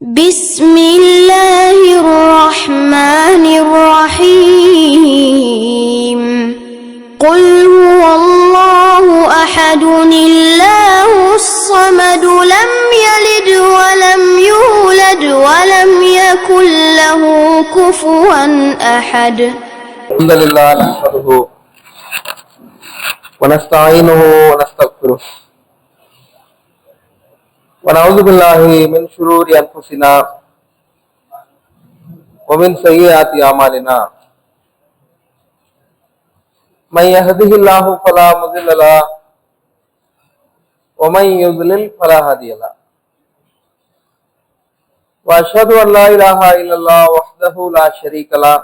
بسم الله الرحمن الرحيم قل هو الله أحد الله الصمد لم يلد ولم يولد ولم يكن له كفوا أحد. الحمد لله نحمده ونستعينه ونستغفره ونعوذ بالله من شرور أنفسنا ومن سيئات أعمالنا من يهده الله فلا مضل له ومن يضلل فلا هادي له وأشهد أن لا إله إلا الله وحده لا شريك له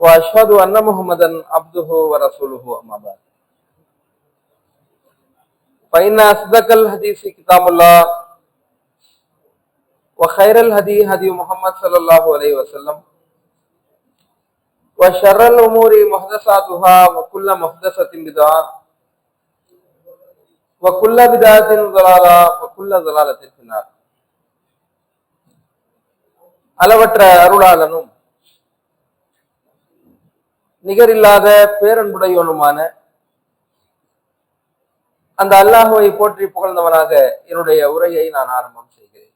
وأشهد أن محمدا عبده ورسوله أما بعد فإن أصدق الحديث كتاب الله وخير الهدي هدي محمد صلى الله عليه وسلم وشر الأمور محدثاتها وكل محدثة بدعة وكل بدعة ضلالة وكل ضلالة في النار. அளவற்ற அருளாளனும் நிகரில்லாத பேரன்புடையவனுமான அந்த அல்லாஹுவை போற்றி புகழ்ந்தவனாக என்னுடைய உரையை நான் ஆரம்பம் செய்கிறேன்.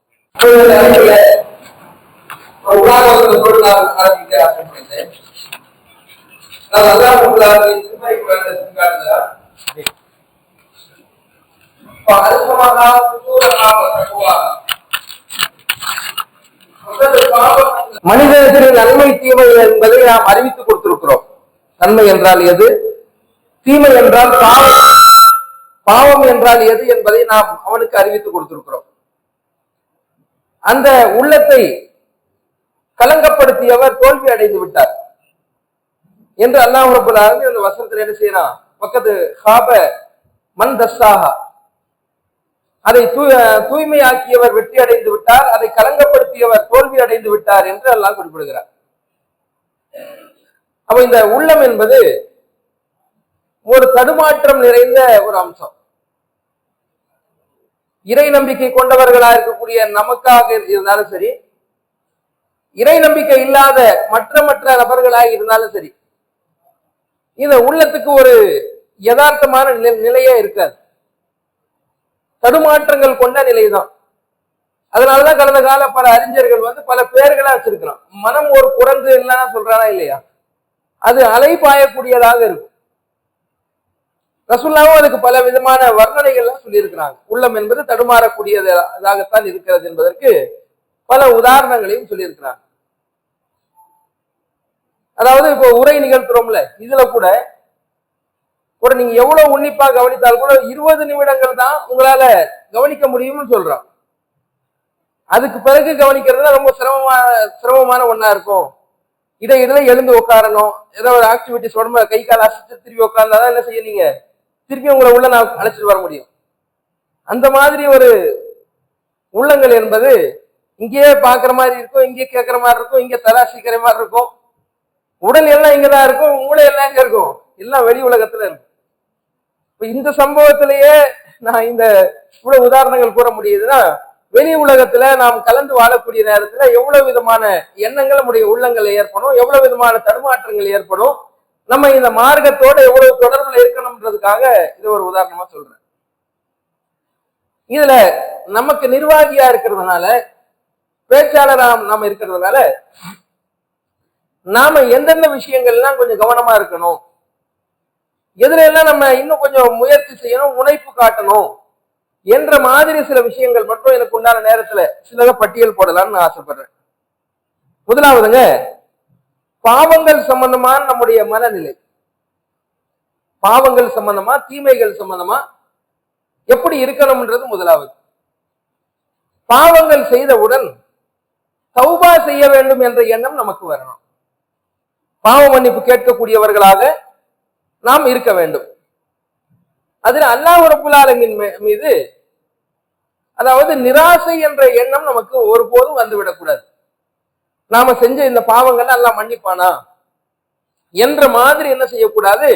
மனிதனுக்கு நன்மை தீமை என்பதை நாம் அறிவித்துக் கொடுத்திருக்கிறோம். நன்மை என்றால் எது, தீமை என்றால் பாவம் என்றால் எது என்பதை நாம் அவனுக்கு அறிவித்துக் கொடுத்திருக்கிறோம். அந்த உள்ளத்தை கலங்கப்படுத்தியவர் தோல்வி அடைந்து விட்டார் என்று அல்லாஹ் ரப்பல் ஆலமீன் அந்த வசனத்தில் என்ன செய்யறான், பக்கத்து ஹாப மன் தஸ்ஸாஹா, அதை தூய்மையாக்கியவர் வெற்றி அடைந்து விட்டார், அதை கலங்கப்படுத்தியவர் தோல்வி அடைந்து விட்டார் என்று அல்லாஹ் குறிப்பிடுகிறார். அப்ப இந்த உள்ளம் என்பது ஒரு தடுமாற்றம் நிறைந்த ஒரு அம்சம். இறை நம்பிக்கை கொண்டவர்களா இருக்கக்கூடிய நமக்காக இருந்தாலும் சரி, இறை நம்பிக்கை இல்லாத மற்ற நபர்களாக இருந்தாலும் சரி, இந்த உள்ளத்துக்கு ஒரு யதார்த்தமான நிலையே இருக்காது, தடுமாற்றங்கள் கொண்ட நிலைதான். அதனாலதான் கடந்த கால பல அறிஞர்கள் பல பேர்களா வச்சிருக்கிறான். மனம் ஒரு குரங்கு எல்லாம் சொல்றானா இல்லையா, அது அலை பாயக்கூடியதாக இருக்கும். ரசூலுல்லாஹ் அதுக்கு பல விதமான வர்ணனைகள்லாம் சொல்லியிருக்கிறாங்க. உள்ளம் என்பது தடுமாறக்கூடியதாகத்தான் இருக்கிறது என்பதற்கு பல உதாரணங்களையும் சொல்லியிருக்கிறாங்க. அதாவது இப்போ உரை நிகழ்த்துறோம்ல, இதுல கூட ஒரு நீங்க எவ்வளவு உன்னிப்பா கவனித்தால் கூட 20 நிமிடங்கள் தான் உங்களால கவனிக்க முடியும்னு சொல்றான். அதுக்கு பிறகு கவனிக்கிறதுனா ரொம்ப சிரமமான ஒண்ணா இருக்கும். இடையில எழுந்து உட்காரணும், ஏதோ ஒரு ஆக்டிவிட்டிஸ் உடம்பு கை கால் அசைச்சு திரும்பி உட்கார்ந்தாதான் என்ன செய்ய நீங்க திருப்பி உங்களை உள்ள நான் அழைச்சிட்டு வர முடியும். அந்த மாதிரி ஒரு உள்ளங்கள் என்பது இங்கேயே பாக்குற மாதிரி இருக்கும், இங்கே கேட்கிற மாதிரி இருக்கும், இங்கே தராசிக்கிற மாதிரி இருக்கும். உடல் எல்லாம் இங்கதான் இருக்கும், மூளை எல்லாம் எங்க இருக்கும், எல்லாம் வெளி உலகத்துல இருக்கும். இப்ப இந்த சம்பவத்திலேயே நான் இந்த இவ்வளவு உதாரணங்கள் கூற முடியுதுன்னா, வெளி உலகத்துல நாம் கலந்து வாழக்கூடிய நேரத்துல எவ்வளவு விதமான எண்ணங்கள் நம்முடைய உள்ளங்கள் ஏற்படும், எவ்வளவு விதமான தடுமாற்றங்கள் ஏற்படும், நம்ம இந்த மார்க்கத்தோட எவ்வளவு தொடர்புல இருக்கணும்ன்றதுக்காக இது ஒரு உதாரணமா சொல்றேன். இதுல நமக்கு நிர்வாகியா இருக்கிறதுனால, பேச்சாளரா நாம இருக்கிறதுனால, நாம எந்தெந்த விஷயங்கள்லாம் கொஞ்சம் கவனமா இருக்கணும், எதுல எல்லாம் நம்ம இன்னும் கொஞ்சம் முயற்சி செய்யணும், முனைப்பு காட்டணும் என்ற மாதிரி சில விஷயங்கள் மட்டும் எனக்கு உண்டான நேரத்துல சிலதை பட்டியல் போடலாம்னு நான் ஆசைப்படுறேன். முதலாவதுங்க, பாவங்கள் சம்பந்தமான நம்முடைய மனநிலை. பாவங்கள் சம்பந்தமா, தீமைகள் சம்பந்தமா எப்படி இருக்கணும்ன்றது முதலாவது. பாவங்கள் செய்தவுடன் தௌபா செய்ய வேண்டும் என்ற எண்ணம் நமக்கு வரணும். பாவ மன்னிப்பு கேட்கக்கூடியவர்களாக நாம் இருக்க வேண்டும். அதில் அல்லாஹ் ரப்பல் ஆலமீன் மீது அதாவது நிராசை என்ற எண்ணம் நமக்கு ஒருபோதும் வந்துவிடக்கூடாது. நாம செஞ்ச இந்த பாவங்கள் அல்லாஹ் மன்னிப்பானா என்ற மாதிரி என்ன செய்யக்கூடாது,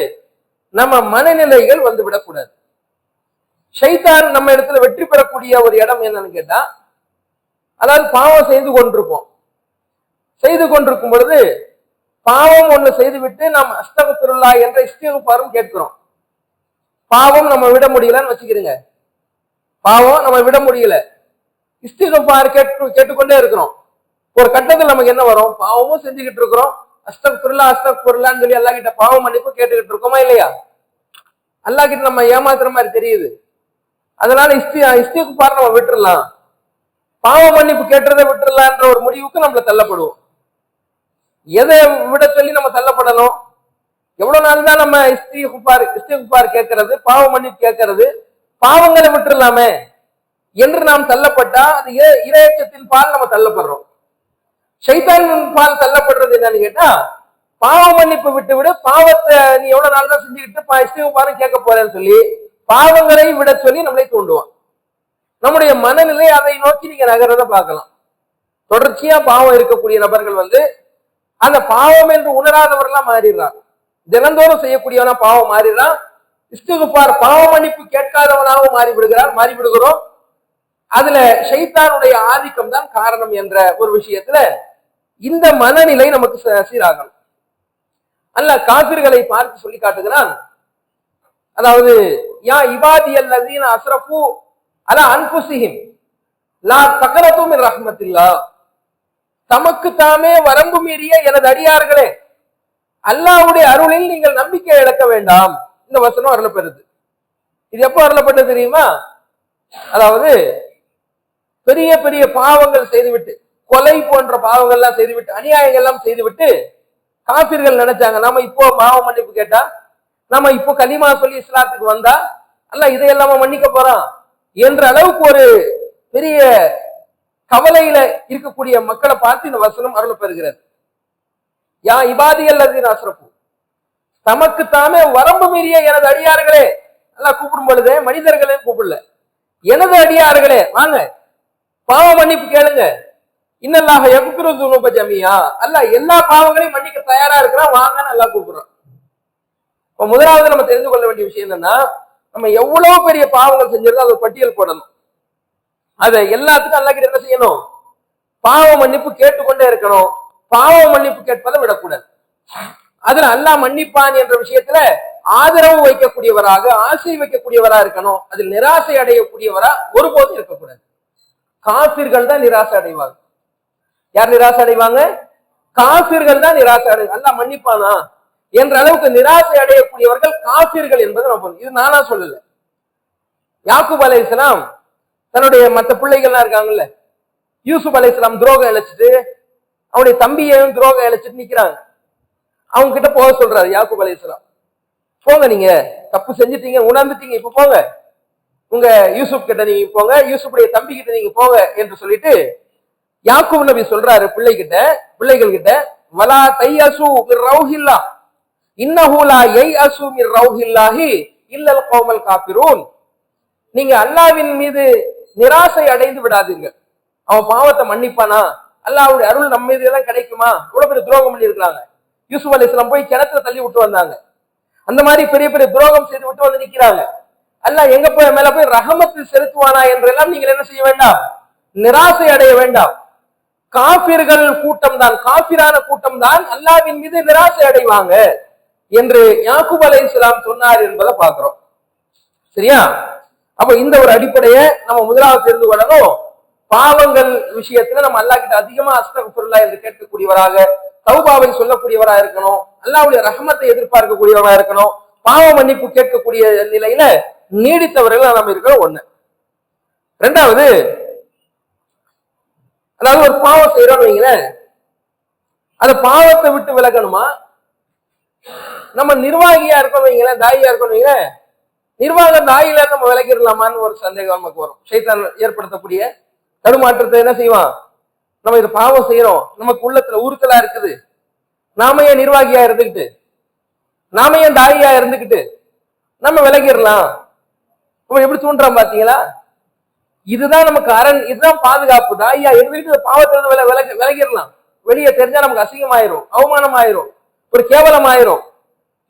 நம்ம மனநிலைகள் வந்துவிடக்கூடாது. ஷைத்தான் நம்ம இடத்துல வெற்றி பெறக்கூடிய ஒரு இடம் என்னன்னு கேட்டா, அதாவது பாவம் செய்து கொண்டிருக்கும் பொழுது பாவம் ஒண்ணு செய்துவிட்டு நாம் அஸ்தக்ஃபிருல்லாஹ் என்ற இஸ்திக்ஃபாரும் கேட்கிறோம். பாவம் நம்ம விட முடியலன்னு வச்சுக்கிறீங்க, பாவம் நம்ம விட முடியல, இஸ்திக்ஃபார் கேட்டுக்கொண்டே இருக்கிறோம். ஒரு கட்டத்தில் நமக்கு என்ன வரும், பாவமும் செஞ்சுக்கிட்டு இருக்கிறோம், அஸ்தக்ஃபிருல்லான்னு சொல்லி அல்லாஹ் கிட்ட பாவம் மன்னிப்பு கேட்டுக்கிட்டு இருக்கோமா இல்லையா? அல்லாஹ் கிட்ட நம்ம ஏமாத்துற மாதிரி தெரியுது. அதனால இஸ்திக்ஃபார் நம்ம விட்டுறலாம், பாவ மன்னிப்பு கேட்டுறதை விட்டுறலான்ற ஒரு முடிவுக்கு நம்மள தள்ளப்படுவோம். எதை விட சொல்லி நம்ம தள்ளப்படணும்? எவ்வளவு நாள் தான் நம்ம இஸ்திக்ஃபார் கேட்கறது, பாவ மன்னிப்பு கேட்கறது, பாவங்களை விட்டுறலாமே என்று நாம் தள்ளப்பட்டா அது இரையச்சத்தின் பால் நம்ம தள்ளப்படுறோம். ஷைத்தான் பால் தள்ளப்படுறது என்னன்னு கேட்டா, பாவ மன்னிப்பு விட்டு விடு, பாவத்தை நீ எவ்வளவு நாள் தான் செஞ்சுக்கிட்டு இஸ்திக்ஃபாரும் கேட்க போறேன்னு சொல்லி பாவங்களை விட சொல்லி நம்மளை தூண்டுவான். நம்முடைய மனநிலை அதை நோக்கி நீங்க நகரத பார்க்கலாம். தொடர்ச்சியா பாவம் இருக்கக்கூடிய நபர்கள் அந்த பாவம் என்று உணராதவர்களா மாறிடுறான். தினந்தோறும் செய்யக்கூடியவனா பாவம் மாறிடுறான். இஸ்திக்ஃபார் பாவ மன்னிப்பு கேட்காதவனாகவும் மாறிவிடுகிறோம். அதுல ஷைத்தானுடைய ஆதிக்கம் தான் காரணம் என்ற ஒரு விஷயத்துல இந்த மனநிலை நமக்கு சீராகணும். அல்லாஹ் காஃபிர்களை பார்த்து சொல்லி காட்டுகிறான். அதாவது யா இபாதியல்லதீன அஸ்ரஃபு அலா அன்ஃபுஸிஹிம் லா தக்னது மின் ரஹ்மத்தில்லாஹ், தமக்கு தாமே வரம்பு மீறிய எனது அடியார்களே, அல்லாஹ்வுடைய அருளில் நீங்கள் நம்பிக்கை இழக்க வேண்டாம். இந்த வசனம் அருளப்பெறுது. இது எப்போ அருளப்பட்டது தெரியுமா? அதாவது பெரிய பெரிய பாவங்கள் செய்துவிட்டு, கொலை போன்ற பாவங்கள்லாம் செய்துவிட்டு, அநியாயங்கள் எல்லாம் செய்துவிட்டு காஃபிர்கள் நினைச்சாங்க, நாம இப்போ பாவ மன்னிப்பு கேட்டா, நம்ம இப்போ கலிமா சொல்லி இஸ்லாத்துக்கு வந்தா அல்லாஹ் இதையெல்லாம் மன்னிக்க போறான் என்ற அளவுக்கு ஒரு பெரிய கவலையில இருக்கக்கூடிய மக்களை பார்த்து இந்த வசனம் அருள் பெறுகிறது. யா இபாதியல்லதீன அஸ்ரஃபு, தமக்கு தாமே வரம்பு மீறிய எனது அடியார்களே. அல்லாஹ் கூப்பிடும் பொழுது மனிதர்களே கூப்பிடல, எனது அடியார்களே வாங்க பாவ மன்னிப்பு கேளுங்க. இன்னல்லாஹ யக்ஃபிரு ஸுனூப ஜமீஆ, அல்லாஹ் எல்லா பாவங்களையும் மன்னிக்க தயாரா இருக்கிறான், வாங்கன்னு அல்லாஹ் கூப்பிடுறான். இப்ப முதலாவது நம்ம தெரிந்து கொள்ள வேண்டிய விஷயம் என்னன்னா, நம்ம எவ்வளவு பெரிய பாவங்கள் செஞ்சிருந்தோம் அதை பட்டியல் போடணும். அதை எல்லாத்துக்கும் அல்லாஹ் கிட்ட என்ன செய்யணும், பாவ மன்னிப்பு கேட்டுக்கொண்டே இருக்கணும். பாவ மன்னிப்பு கேட்பதை விடக்கூடாது. அதுல அல்லாஹ் மன்னிப்பான் என்ற விஷயத்துல ஆதரவு வைக்கக்கூடியவராக, ஆசை வைக்கக்கூடியவரா இருக்கணும். அதில் நிராசை அடையக்கூடியவரா ஒருபோதும் இருக்கக்கூடாது. காஃபிர்கள் தான் நிராசை அடைவாங்க. யார் நிராசை அடைவாங்க? காஃபிர்கள் தான் நிராசை அடை, அல்லாஹ் மன்னிப்பானா என்ற அளவுக்கு நிராசை அடையக்கூடியவர்கள் காஃபிர்கள் என்பது நம்ம, இது நானா சொல்லல. யாக்கூப் அலைஹிஸ்ஸலாம் தன்னுடைய மற்ற பிள்ளைகள்லாம் இருக்காங்கல்ல, யூசுப் அலைஹிஸ்ஸலாம் துரோகம் இழைச்சிட்டு அவனுடைய தம்பியையும் துரோகம் இழைச்சிட்டு நிக்கிறாங்க. அவங்க கிட்ட போக சொல்றாரு யாக்கூப் அலைஹிஸ்ஸலாம், போங்க, நீங்க தப்பு செஞ்சுட்டீங்க, உணர்ந்துட்டீங்க, இப்ப போங்க, உங்க யூசுப் கிட்ட நீங்க போங்க, யூசுப்புடைய தம்பி கிட்ட நீங்க போங்க என்று சொல்லிட்டு யாக்கூப் நபி சொல்றாரு பிள்ளைகள் கிட்ட, வலா தையசு மிர் ரௌஹில்லாஹ் இன்னஹு லா யைஅசு மிர் ரௌஹில்லாஹி இல்லல் கௌமல் காஃபிரூன், நீங்க அல்லாஹ்வின் மீது நிராசை அடைந்து விடாதீர்கள். அவன் பாவத்தை மன்னிப்பானா, அல்லாஹ்வுடைய அருள் நம்ம மீது எல்லாம் கிடைக்குமா? இவ்வளவு பெரிய துரோகம் பண்ணி இருக்காங்க. யூசுப் அலைஹிஸ்ஸலாம் போய் கிணத்துல தள்ளி விட்டு வந்தாங்க. அந்த மாதிரி பெரிய பெரிய துரோகம் செய்து விட்டு வந்து நிக்கிறாங்க. அல்லாஹ் எங்க போய் மேல போய் ரஹமத்தில் செலுத்துவானா என்றெல்லாம் நீங்கள் என்ன செய்ய வேண்டாம், நிராசை அடைய வேண்டாம். காஃபிர்கள் கூட்டம் தான், காஃபிரான கூட்டம் தான் அல்லாஹ்வின் மீது நிராசை அடைவாங்க என்று யாக்கூப் அலைஹிஸ்ஸலாம் சொன்னார் என்பதை பார்க்கிறோம். சரியா? அப்ப இந்த ஒரு அடிப்படையை நம்ம முதலாவது தெரிந்து கொள்ளணும். பாவங்கள் விஷயத்துல நம்ம அல்லாஹ் கிட்ட அதிகமா அஸ்தக்ஃபிருல்லாஹ் என்று கேட்கக்கூடியவராக, தௌபாவை சொல்லக்கூடியவராக இருக்கணும். அல்லாஹ்வுடைய ரஹமத்தை எதிர்பார்க்கக்கூடியவராக இருக்கணும். பாவ மன்னிப்பு கேட்கக்கூடிய நிலையில நீடித்தவர்கள் நம்ம இருக்கிற ஒண்ணு. ரெண்டாவது, அதாவது ஒரு பாவம் செய்யறோம் வைங்களேன், அந்த பாவத்தை விட்டு விலகணுமா? நம்ம நிர்வாகியா இருக்கோம் வைங்களேன், தாயியா இருக்கோம் வைங்களேன், நிர்வாக தாயில நம்ம விலகிடலாமான்னு ஒரு சந்தேகம் நமக்கு வரும். ஷைத்தான் ஏற்படுத்தக்கூடிய தடுமாற்றத்தை என்ன செய்வான், நம்ம இது பாவம் செய்யறோம், நமக்கு உள்ளத்துல உறுத்தலா இருக்குது, நாம ஏன் நிர்வாகியா இருந்துகிட்டு, நாம ஏன் தாயியா இருந்துகிட்டு நம்ம விலகிடலாம். நம்ம எப்படி தூண்டுறோம் பாத்தீங்களா? இதுதான் நமக்கு அரண், இதுதான் பாதுகாப்பு. தாயியா இருந்துகிட்டு பாவத்திலிருந்து விலகிடலாம். வெளியே தெரிஞ்சா நமக்கு அசிங்கமாயிரும், அவமானம் ஆயிரும், ஒரு கேவலம் ஆயிரும்.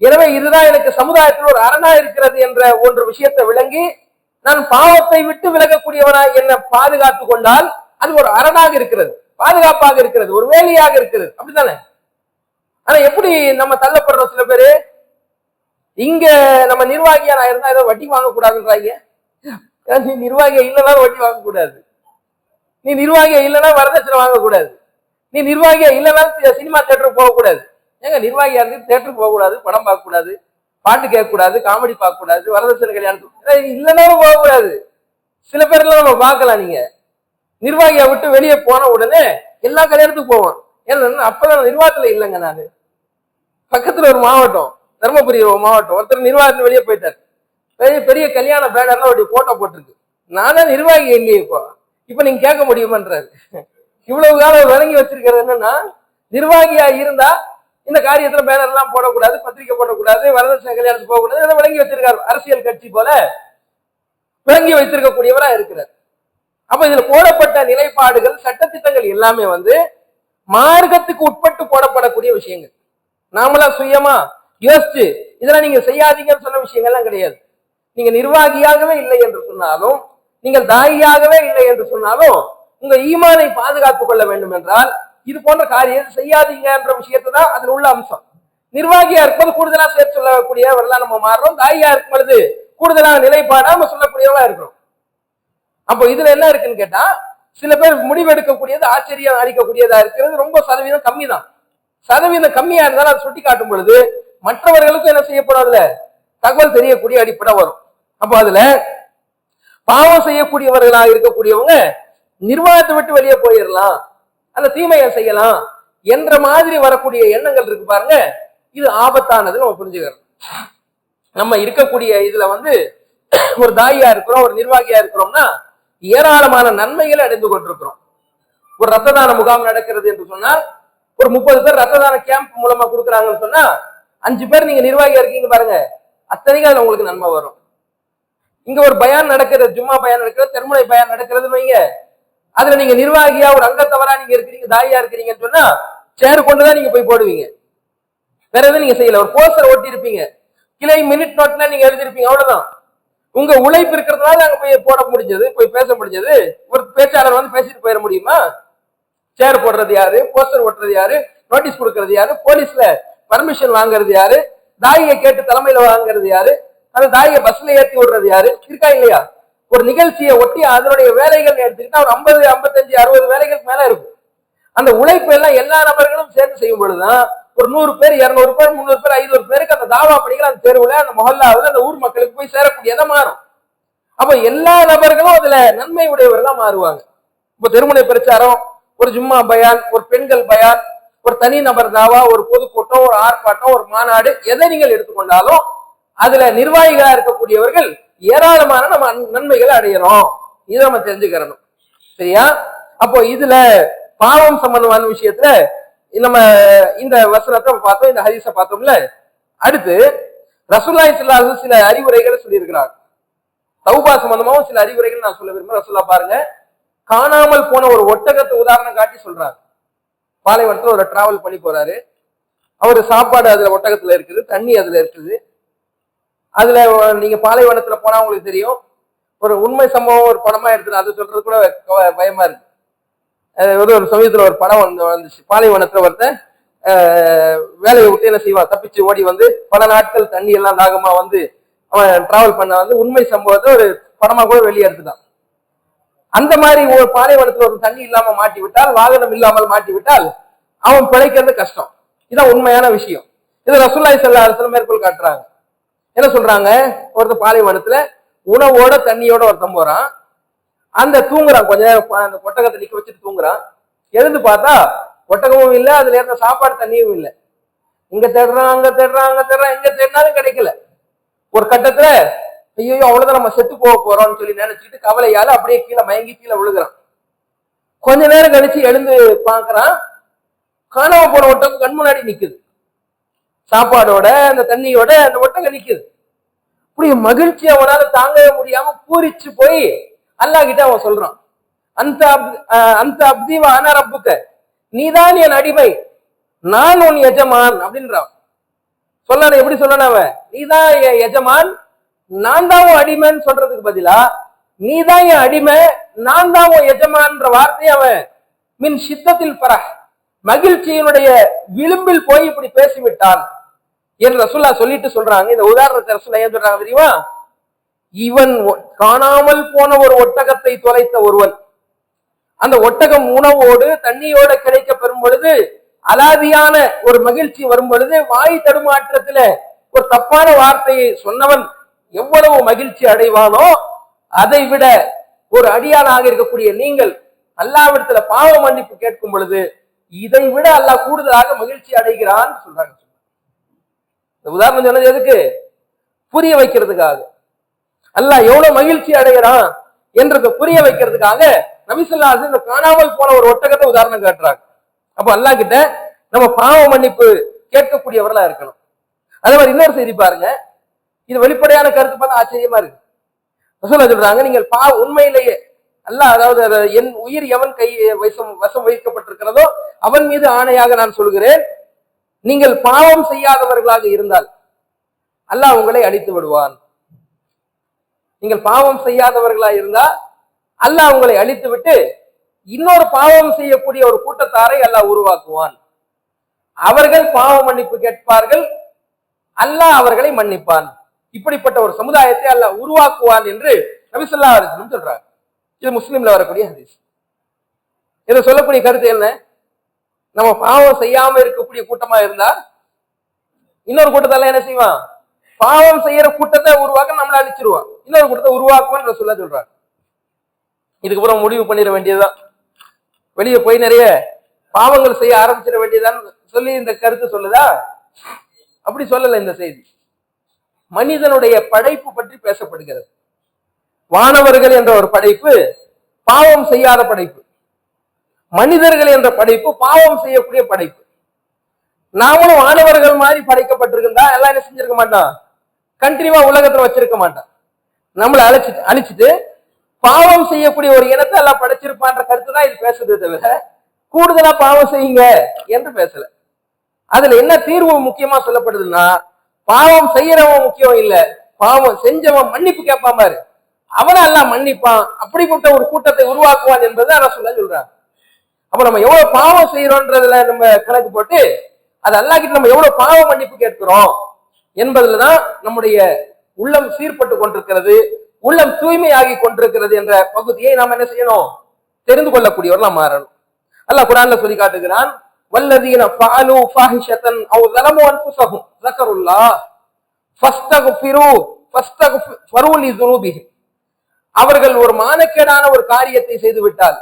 எனவே இதுதான் எனக்கு சமுதாயத்தில் ஒரு அரணா இருக்கிறது என்ற ஒன்று விஷயத்தை விளங்கி நான் பாவத்தை விட்டு விலகக்கூடியவனா என்ன பாதுகாத்து கொண்டால் அது ஒரு அரணாக இருக்கிறது, பாதுகாப்பாக இருக்கிறது, ஒரு வேலியாக இருக்கிறது, அப்படித்தானே? ஆனா எப்படி நம்ம தள்ளப்படுறோம்? சில பேரு இங்க நம்ம நிர்வாகியா நான் இருந்தா ஏதோ வட்டி வாங்க கூடாதுன்றாங்க. நீ நிர்வாகியா இல்லைன்னா வட்டி வாங்க கூடாது, நீ நிர்வாகியா இல்லைன்னா வரதட்சணை வாங்கக்கூடாது, நீ நிர்வாகியா இல்லைன்னா சினிமா தியேட்டருக்கு போகக்கூடாது. ஏங்க நிர்வாகியா இருந்து தியேட்டருக்கு போகக்கூடாது, படம் பார்க்க கூடாது, பாட்டு கேட்க கூடாது, காமெடி பார்க்க கூடாது, வரதட்சணை கல்யாணத்துக்கு இல்லைன்னாலும் போகக்கூடாது. சில பேர்லாம் நம்ம பார்க்கலாம். நீங்க நிர்வாகியை விட்டு வெளியே போன உடனே எல்லா கல்யாணத்துக்கும் போவோம். ஏன்னா அப்பதான் நிர்வாகத்துல இல்லைங்க. நானு பக்கத்துல ஒரு மாவட்டம், தர்மபுரி ஒரு மாவட்டம், ஒருத்தர் நிர்வாகத்துல வெளியே போயிட்டார். பெரிய பெரிய கல்யாண பேனர்லாம் ஒரு போட்டோ போட்டிருக்கு. நானே நிர்வாகி இல்லையே. இப்ப நீங்க கேட்க முடியுமான்றாரு. இவ்வளவு காலம் விளங்கி வச்சிருக்கிறது என்னன்னா, நிர்வாகியா இருந்தா இந்த காரியத்துல பேனர் எல்லாம் போடக்கூடாது, பத்திரிகை போடக்கூடாது, வரதட்சணை கல்யாணத்துக்கு போகக்கூடாது, விளங்கி வச்சிருக்காரு. அரசியல் கட்சி போல விளங்கி வைத்திருக்கக்கூடியவரா இருக்கிறார். அப்ப இதுல போடப்பட்ட நிலைப்பாடுகள், சட்டத்திட்டங்கள் எல்லாமே மார்க்கத்துக்கு உட்பட்டு போடப்படக்கூடிய விஷயங்கள். நாமளா சுயமா யோசிச்சு இதெல்லாம் நீங்க செய்யாதீங்கன்னு சொன்ன விஷயங்கள்லாம் கிடையாது. நீங்க நிர்வாகியாகவே இல்லை என்று சொன்னாலும், நீங்கள் தாயியாகவே இல்லை என்று சொன்னாலும், உங்க ஈமானை பாதுகாத்துக் கொள்ள வேண்டும் என்றால் இது போன்ற காரியம் செய்யாதீங்க என்ற விஷயத்தை தான் அதில் உள்ள அம்சம். நிர்வாகியா இருக்கும்போது கூடுதலா சேர்த்து சொல்லக்கூடியவர்களா நம்ம மாறுறோம், தாயியா இருக்கும் பொழுது கூடுதலான நிலைப்பாடா நம்ம சொல்லக்கூடியவா இருக்கிறோம். அப்போ இதுல என்ன இருக்குன்னு கேட்டா, சில பேர் முடிவெடுக்கக்கூடியது ஆச்சரியம் அளிக்கக்கூடியதா இருக்கிறது ரொம்ப சதவீதம் கம்மி தான். சதவீதம் கம்மியா இருந்தாலும் அதை சுட்டி காட்டும் பொழுது மற்றவர்களுக்கும் என்ன செய்யப்படாதுல தகவல் தெரியக்கூடிய அடிப்படை வரும். அப்போ அதுல பாவம் செய்யக்கூடியவர்களாக இருக்கக்கூடியவங்க நிர்வாகத்தை விட்டு வெளியே போயிடலாம், அந்த தீமையை செய்யலாம் என்ற மாதிரி வரக்கூடிய எண்ணங்கள் இருக்கு பாருங்க, இது ஆபத்தானது. நம்ம புரிஞ்சுக்கிறோம். நம்ம இருக்கக்கூடிய இதுல ஒரு தாயியா இருக்கிறோம், ஒரு நிர்வாகியா இருக்கிறோம்னா ஏராளமான நன்மைகளை அடைந்து கொண்டிருக்கிறோம். ஒரு ரத்த தான முகாம் நடக்கிறது என்று சொன்னால், ஒரு 30 பேர் ரத்த தான கேம்ப் மூலமா கொடுக்குறாங்கன்னு சொன்னா 5 பேர் நீங்க நிர்வாகியா இருக்கீங்க பாருங்க, அத்தனைக்கும் அதுல உங்களுக்கு நன்மை வரும். இங்க ஒரு பயான் நடக்கிறது, ஜும்மா பயான் நடக்கிறது, தெருமுனை பயான் நடக்கிறதுன்னு வைங்க, அதுல நீங்க நிர்வாகியா ஒரு அங்கத்தவரா நீங்க இருக்கிறீங்க, தாயா இருக்கிறீங்கன்னு சொன்னா சேர் கொண்டுதான் நீங்க போய் போடுவீங்க, வேற எதுவும் நீங்க செய்யல. ஒரு போஸ்டர் ஓட்டி இருப்பீங்க, கிளை மினிட் நோட்ல நீங்க எழுதிருப்பீங்க, அவ்வளவுதான். உங்க உழைப்பு இருக்கிறதுனால அங்க போய் போட முடிஞ்சது, போய் பேச முடிஞ்சது. ஒரு பேச்சாளர் பேசிட்டு போயிட முடியுமா? சேர் போடுறது யாரு, போஸ்டர் ஓட்டுறது யாரு, நோட்டீஸ் கொடுக்கறது யாரு, போலீஸ்ல பர்மிஷன் வாங்குறது யாரு, தாயை கேட்டு தலைமையில வாங்குறது யாரு, அந்த தாயை பஸ்ல ஏற்றி விடுறது யாரு, இருக்கா இல்லையா? ஒரு நிகழ்ச்சியை ஒட்டி அதனுடைய வேலைகள் எடுத்துக்கிட்டா ஒரு 50, 55, 60 வேலைகளுக்கு மேல இருக்கும். அந்த உழைப்பு எல்லாம் எல்லா நபர்களும் சேர்ந்து செய்யும் பொழுதுதான் ஒரு 100 பேர், 200 பேர், 300 பேர், 500 பேருக்கு அந்த தாவா படிக்கிற அந்த தெருவுல, அந்த மொஹல்லாவில், அந்த ஊர் மக்களுக்கு போய் சேரக்கூடியதா மாறும். அப்ப எல்லா நபர்களும் அதுல நன்மை உடையவர்களா மாறுவாங்க. இப்ப திருமண பிரச்சாரம், ஒரு ஜும்மா பயான், ஒரு பெண்கள் பயான், ஒரு தனி நபர் தாவா, ஒரு பொதுக்கூட்டம், ஒரு ஆர்ப்பாட்டம், ஒரு மாநாடு, எதை நீங்கள் எடுத்துக்கொண்டாலும் அதுல நிர்வாகிகளா இருக்கக்கூடியவர்கள் ஏராளமான நம்ம நன்மைகளை அடையணும். இதை நம்ம தெரிஞ்சுக்கிறணும். சரியா? அப்போ இதுல பாவம் சம்பந்தமான விஷயத்துல நம்ம இந்த வசனத்தை பார்த்தோம், இந்த ஹதீஸை பார்த்தோம்ல. அடுத்து ரசூலுல்லாஹி ஸல்லல்லாஹு அலைஹி வஸல்லம் சில அறிவுரைகளை சொல்லியிருக்கிறார். தௌபா சம்பந்தமாவும் சில அறிவுரைகள் நான் சொல்ல விரும்புறேன். ரசூலுல்லாஹ் பாருங்க, காணாமல் போன ஒரு ஒட்டகத்தை உதாரணம் காட்டி சொல்றாரு. பாலைவனத்துல ஒரு டிராவல் பண்ணி போறாரு. அவரு சாப்பாடு அதுல ஒட்டகத்துல இருக்குது, தண்ணி அதுல இருக்குது. அதுல நீங்க பாலைவனத்துல போனா உங்களுக்கு தெரியும், ஒரு உண்மை சம்பவம் ஒரு படமா எடுத்து அதை சொல்றது கூட பயமா இருக்கு. ஒரு சமயத்துல ஒரு படம் வந்துச்சு. பாலைவனத்துல ஒருத்தன் வேலையை விட்டு என்ன செய்வான், தப்பிச்சு ஓடி பல நாட்கள் தண்ணி எல்லாம் தாகமா அவன் டிராவல் பண்ண உண்மை சம்பவத்தை ஒரு படமா கூட வெளியே எடுத்துட்டான். அந்த மாதிரி ஒரு பாலைவனத்துல ஒரு தண்ணி இல்லாம மாட்டி விட்டால், வாகனம் இல்லாமல் மாட்டி விட்டால் அவன் பிழைக்கிறது கஷ்டம். இதான் உண்மையான விஷயம். இது ரசூலுல்லாஹி ஸல்லல்லாஹு அலைஹி வஸல்லம் மேற்கோள் காட்டுறாங்க. என்ன சொல்றாங்க, ஒருத்தர் பாலைவனத்துல உணவோட தண்ணியோட ஒருத்தன் போறான். அந்த தூங்குறான், கொஞ்ச நேரம் அந்த ஒட்டகத்தை நிக்க வச்சுட்டு தூங்குறான். எழுந்து பார்த்தா ஒட்டகமும் இல்லை, அதுல இருந்த சாப்பாடு தண்ணியும் இல்லை. இங்க தேடுறான், அங்க தேடுறான், அங்க தேடுறான், எங்க தேடினாலும் கிடைக்கல. ஒரு கட்டத்துல ஐயோ அவ்வளவுதான் நம்ம செத்து போக போறோம்னு சொல்லி நினைச்சிட்டு கவலையால அப்படியே கீழே மயங்கி கீழே விழுகிறான். கொஞ்ச நேரம் கழிச்சு எழுந்து பாக்குறான், காணாம போன ஒட்டகம் கண் முன்னாடி நிக்குது. சாப்பாடோட அந்த தண்ணியோட அந்த ஒட்டகம் நிக்குது. இப்படி மகிழ்ச்சி அவனால தாங்கவே முடியாம பூரிச்சு போய் அல்லாஹ் கிட்ட அவன் சொல்றான், அந்த அப்தி வ அன ரப்புக்க, நீதான் என் அடிமை, நான் உன் எஜமான் அப்படின்றான். சொல்லணும், எப்படி சொல்லணும், அவன் நீதான் என் எஜமான், நான் தான் உன் அடிமைன்னு சொல்றதுக்கு பதிலா நீதான் என் அடிமை, நான் தான் உன் எஜமான்ற வார்த்தையை அவன் மின் சித்தத்தில் பரஹ் மகிழ்ச்சியினுடைய விளிம்பில் போய் இப்படி பேசிவிட்டான் என்று ரசூல்லா சொல்லிட்டு சொல்றாங்க. இந்த உதாரணத்தை ரசூல்லா ஏன் சொல்றாங்க தெரியுமா? இவன் காணாமல் போன ஒரு ஒட்டகத்தை தொலைத்த ஒருவன், அந்த ஒட்டகம் உணவோடு தண்ணியோட கிடைக்க பெறும் பொழுது, அலாதியான ஒரு மகிழ்ச்சி வரும் பொழுது, வாய் தடுமாற்றத்துல ஒரு தப்பான வார்த்தையை சொன்னவன் எவ்வளவு மகிழ்ச்சி அடைவானோ, அதை விட ஒரு அடியானாக இருக்கக்கூடிய நீங்கள் அல்லாஹ்விடத்துல பாவ மன்னிப்பு கேட்கும் பொழுது இதை விட அல்லாஹ் கூடுதலாக மகிழ்ச்சி அடைகிறான் சொல்றாங்க. இந்த உதாரணம் சொன்னது எதுக்கு? புரிய வைக்கிறதுக்காக. அல்லாஹ் எவ்வளவு மகிழ்ச்சி அடைகிறான் என்றதை புரிய வைக்கிறதுக்காக நபி ஸல்லல்லாஹு அலைஹி வஸல்லம் இந்த காணாமல் போன ஒரு ஒட்டகத்தை உதாரணம் காட்டுறாங்க. அப்போ அல்லாஹ் கிட்ட நம்ம பாவ மன்னிப்பு கேட்கக்கூடியவர்களா இருக்கணும். அதே மாதிரி இன்னொரு செய்தி பாருங்க, இது வெளிப்படையான கருத்து பார்த்தா ஆச்சரியமா இருக்கு. ரசூலுல்லாஹ் சொல்றாங்க, நீங்கள் உண்மையிலேயே அல்லாஹ், அதாவது என் உயிர் எவன் கை வசம் வைக்கப்பட்டிருக்கிறதோ அவன் மீது ஆணையாக நான் சொல்கிறேன், நீங்கள் பாவம் செய்யாதவர்களாக இருந்தால் அல்லாஹ் உங்களை அழித்து விடுவான். நீங்கள் பாவம் செய்யாதவர்களா இருந்தா அல்லாஹ் உங்களை அழித்து விட்டு இன்னொரு பாவம் செய்யக்கூடிய ஒரு கூட்டத்தாரை அல்லாஹ் உருவாக்குவான். அவர்கள் பாவ மன்னிப்பு கேட்பார்கள், அல்லாஹ் அவர்களை மன்னிப்பான். இப்படிப்பட்ட ஒரு சமுதாயத்தை அல்லாஹ் உருவாக்குவான் என்று நபி ஸல்லல்லாஹு அலைஹி வஸல்லம் சொல்றாங்க. இது முஸ்லிம்ல வரக்கூடிய ஹதீஸ். இதை சொல்லக்கூடிய கருத்து என்ன? நம்ம பாவம் செய்யாம இருக்கக்கூடிய கூட்டமா இருந்தா இன்னொரு கூட்டத்தால என்ன செய்வான்? பாவம் செய்யற கூட்டத்தை உருவாக்க நம்மள அழிச்சிருவான், இன்னொரு கூட்டத்தை உருவாக்குவான்னு ரசூலுல்லாஹ் சொல்றாங்க. இதுக்கு அப்புறம் முடிவு பண்ணிட வேண்டியதுதான், வெளியே போய் நிறைய பாவங்கள் செய்ய ஆரம்பிச்சிட வேண்டியதான் சொல்லி இந்த கருத்து சொல்லுதா? அப்படி சொல்லல. இந்த செய்தி மனிதனுடைய படைப்பு பற்றி பேசப்படுகிறது. வானவர்கள் என்ற ஒரு படைப்பு பாவம் செய்யாத படைப்பு, மனிதர்கள் என்ற படைப்பு பாவம் செய்யக்கூடிய படைப்பு. நாமளும் வானவர்கள் மாதிரி படைக்கப்பட்டிருந்தா எல்லாம் என்ன செஞ்சிருக்க மாட்டான்? கண்டினியூவா உலகத்துல வச்சிருக்க மாட்டான். நம்மளை அழிச்சிட்டு பாவம் செய்யக்கூடிய ஒரு இனத்தை எல்லாம் படைச்சிருப்பான்ற கருத்து தான் இது பேசுறது தவிர கூடுதலா பாவம் செய்யுங்க என்று பேசல. அதுல என்ன தீர்வு முக்கியமா சொல்லப்படுதுன்னா, பாவம் செய்யறவன் முக்கியம் இல்ல, பாவம் செஞ்சவன் மன்னிப்பு கேட்பான் பாரு, அவனை எல்லாம் மன்னிப்பான். அப்படிப்பட்ட ஒரு கூட்டத்தை உருவாக்குவான் என்பதை ரசூலுல்லாஹ் சொல்றாங்க. அப்ப நம்ம எவ்வளவு பாவம் செய்யறோன்றதுல நம்ம கணக்கு போட்டு அது அல்லாஹ் கிட்ட நம்ம எவ்வளவு பாவ மன்னிப்பு கேட்கிறோம் என்பதுலதான் நம்முடைய உள்ளம் சீர்பட்டு கொண்டிருக்கிறது, உள்ளம் தூய்மையாகி கொண்டிருக்கிறது என்ற பகுதியை நாம் என்ன செய்யணும்? தெரிந்து கொள்ளக்கூடியவர்களா மாறணும். அல்லாஹ் குர்ஆன்ல சொல்லி காட்டுகிறான், வல்லதீன ஃபஅலு ஃபாஹிஷத்தன் அவ் ஸலமு அன்ஃபுஸஹும் ஸக்கருல்லாஹ் ஃபஸ்தக்ஃபிரு லிதுனூபிஹிம். அவர்கள் ஒரு மானக்கேடான ஒரு காரியத்தை செய்து விட்டால்,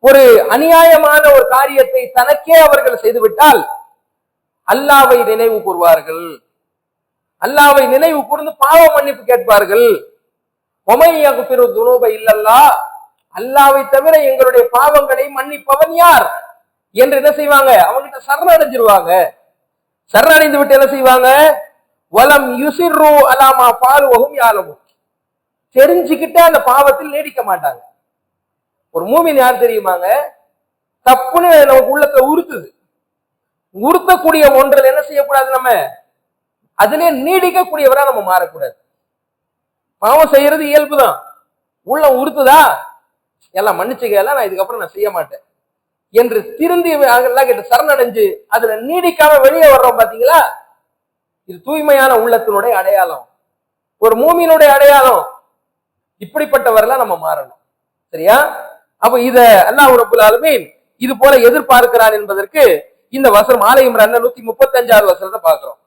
ஒரு அநியாயமான ஒரு காரியத்தை தனக்கே அவர்கள் செய்துவிட்டால் அல்லாஹ்வை நினைவு கூர்வார்கள், அல்லாஹ்வை நினைவு கூர்ந்து பாவ மன்னிப்பு கேட்பார்கள். ஒமையகுஃபிரு துனூப இல்லல்லாஹ், அல்லாஹ்வை தவிர எங்களுடைய பாவங்களை மன்னிப்பவன் யார் என்று என்ன செய்வாங்க? அவங்கிட்ட சரணடைஞ்சிருவாங்க. சரணடைந்து விட்டு என்ன செய்வாங்க? வலம் யுசிர்ரு அலா மா ஃபாலு வஹும் யஅலமூன், தெரிஞ்சுக்கிட்டு அந்த பாவத்தில் நீடிக்க மாட்டாங்க. ஒரு மூமின் யார் தெரியுமாங்க? தப்புன்னு நமக்கு உள்ளத்துல உறுத்துது, உறுத்தக்கூடிய ஒன்றில் என்ன செய்யக்கூடாது? நம்ம அதிலே நீடிக்கக்கூடியவரா நம்ம மாறக்கூடாது. பாவம் செய்யறது இயல்புதான், உள்ள உறுத்துதா எல்லாம் மன்னிச்சுக்கலாம், நான் இதுக்கப்புறம் நான் செய்ய மாட்டேன் என்று திருந்தி எல்லாம் கிட்ட சரணடைஞ்சு அதுல நீடிக்காம வெளியே வர்றோம் பாத்தீங்களா? இது தூய்மையான உள்ளத்தினுடைய அடையாளம், ஒரு மூமியினுடைய அடையாளம். இப்படிப்பட்டவரெல்லாம் நம்ம மாறணும். சரியா? அப்ப இத அல்லாஹ் ரப்பல் ஆலமீன் இது போல எதிர்பார்க்கிறான் என்பதற்கு இந்த வசனம் ஆல இம்ரான் 135வது வசனத்தை பார்க்கிறோம்.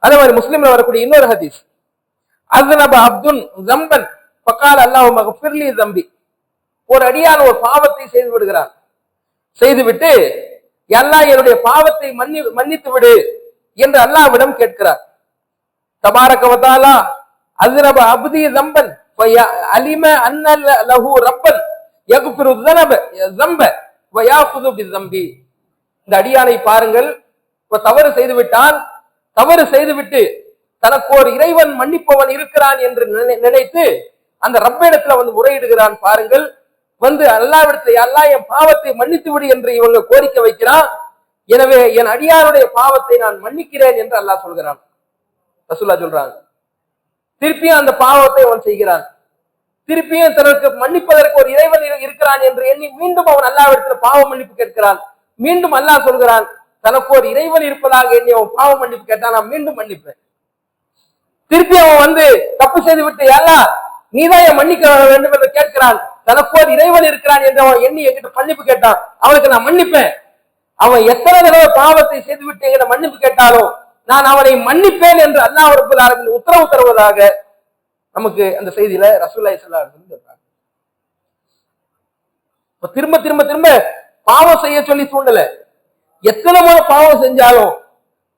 அதே மாதிரி முஸ்லிம்ல வரக்கூடிய இன்னொரு ஹதீஸ், அஸ்னப அப்துன் ஸம்பன் ஃபகால அல்லாஹு மக்ஃபிர்லி ஸம்பி. ஒரு அடியான் ஒரு பாவத்தை செய்து விடுகிறான், செய்துவிட்டு அல்லாஹ் என்னுடைய பாவத்தை மன்னித்து விடு என்று அல்லாஹ்விடம் கேட்கிறார். தபாரக வ தஆலா அஸ்னப அப்தி ஸம்பன் ஃபஅலிம அன்ன லஹு ரப்பன் யக்ஃபிரு ஸம்ப வ யாஃகுது பிஸம்பி. இந்த அடியானை பாருங்கள், தவறு செய்து விட்டான், தவறு செய்துவிட்டு தனக்கு ஒரு இறைவன் மன்னிப்பவன் இருக்கிறான் என்று நினைத்து அந்த ரப்பிடத்துல வந்து முறையிடுகிறான். பாருங்கள், வந்து அல்லாஹ்விடத்துல அல்லாஹ் என் பாவத்தை மன்னித்து விடு என்று இவங்க கோரிக்கை வைக்கிறான். எனவே என் அடியாருடைய பாவத்தை நான் மன்னிக்கிறேன் என்று அல்லாஹ் சொல்கிறான். ரசூலுல்லாஹ் சொல்றாங்க. திருப்பியும் அந்த பாவத்தை அவன் செய்கிறான், திருப்பியும் தனக்கு மன்னிப்பதற்கு ஒரு இறைவன் இருக்கிறான் என்று எண்ணி மீண்டும் அவன் அல்லாஹ்விடத்தில் பாவ மன்னிப்பு கேட்கிறான். மீண்டும் அல்லாஹ் சொல்கிறான், தனக்கு ஒரு இறைவன் இருப்பதாக எண்ணி அவன் பாவ மன்னிப்பு கேட்டான், நான் மீண்டும் மன்னிப்பேன். திருப்பி அவன் தப்பு செய்து விட்டு அல்லாஹ் நீதான் என் மன்னிக்க வேண்டும் என்று கேட்கிறான். தனக்கு ஒரு இறைவன் இருக்கிறான் என்று அவன் எண்ணி என்கிட்ட மன்னிப்பு கேட்டான், அவனுக்கு நான் மன்னிப்பேன். அவன் எத்தனை தடவை பாவத்தை செய்துவிட்டு என்கிட்ட மன்னிப்பு கேட்டாலும் நான் அவனை மன்னிப்பேன் என்று அல்லாஹ் ரப்பல் ஆலமீன் உத்தரவு தருவதாக நமக்கு அந்த செய்தியில ரசூலுல்லாஹி ஸல்லல்லாஹு அலைஹி வஸல்லம் சொல்றாங்க. திரும்ப திரும்ப திரும்ப பாவம் செய்ய சொல்லி தூண்டல. எத்தனை முறை பாவம் செஞ்சாலும்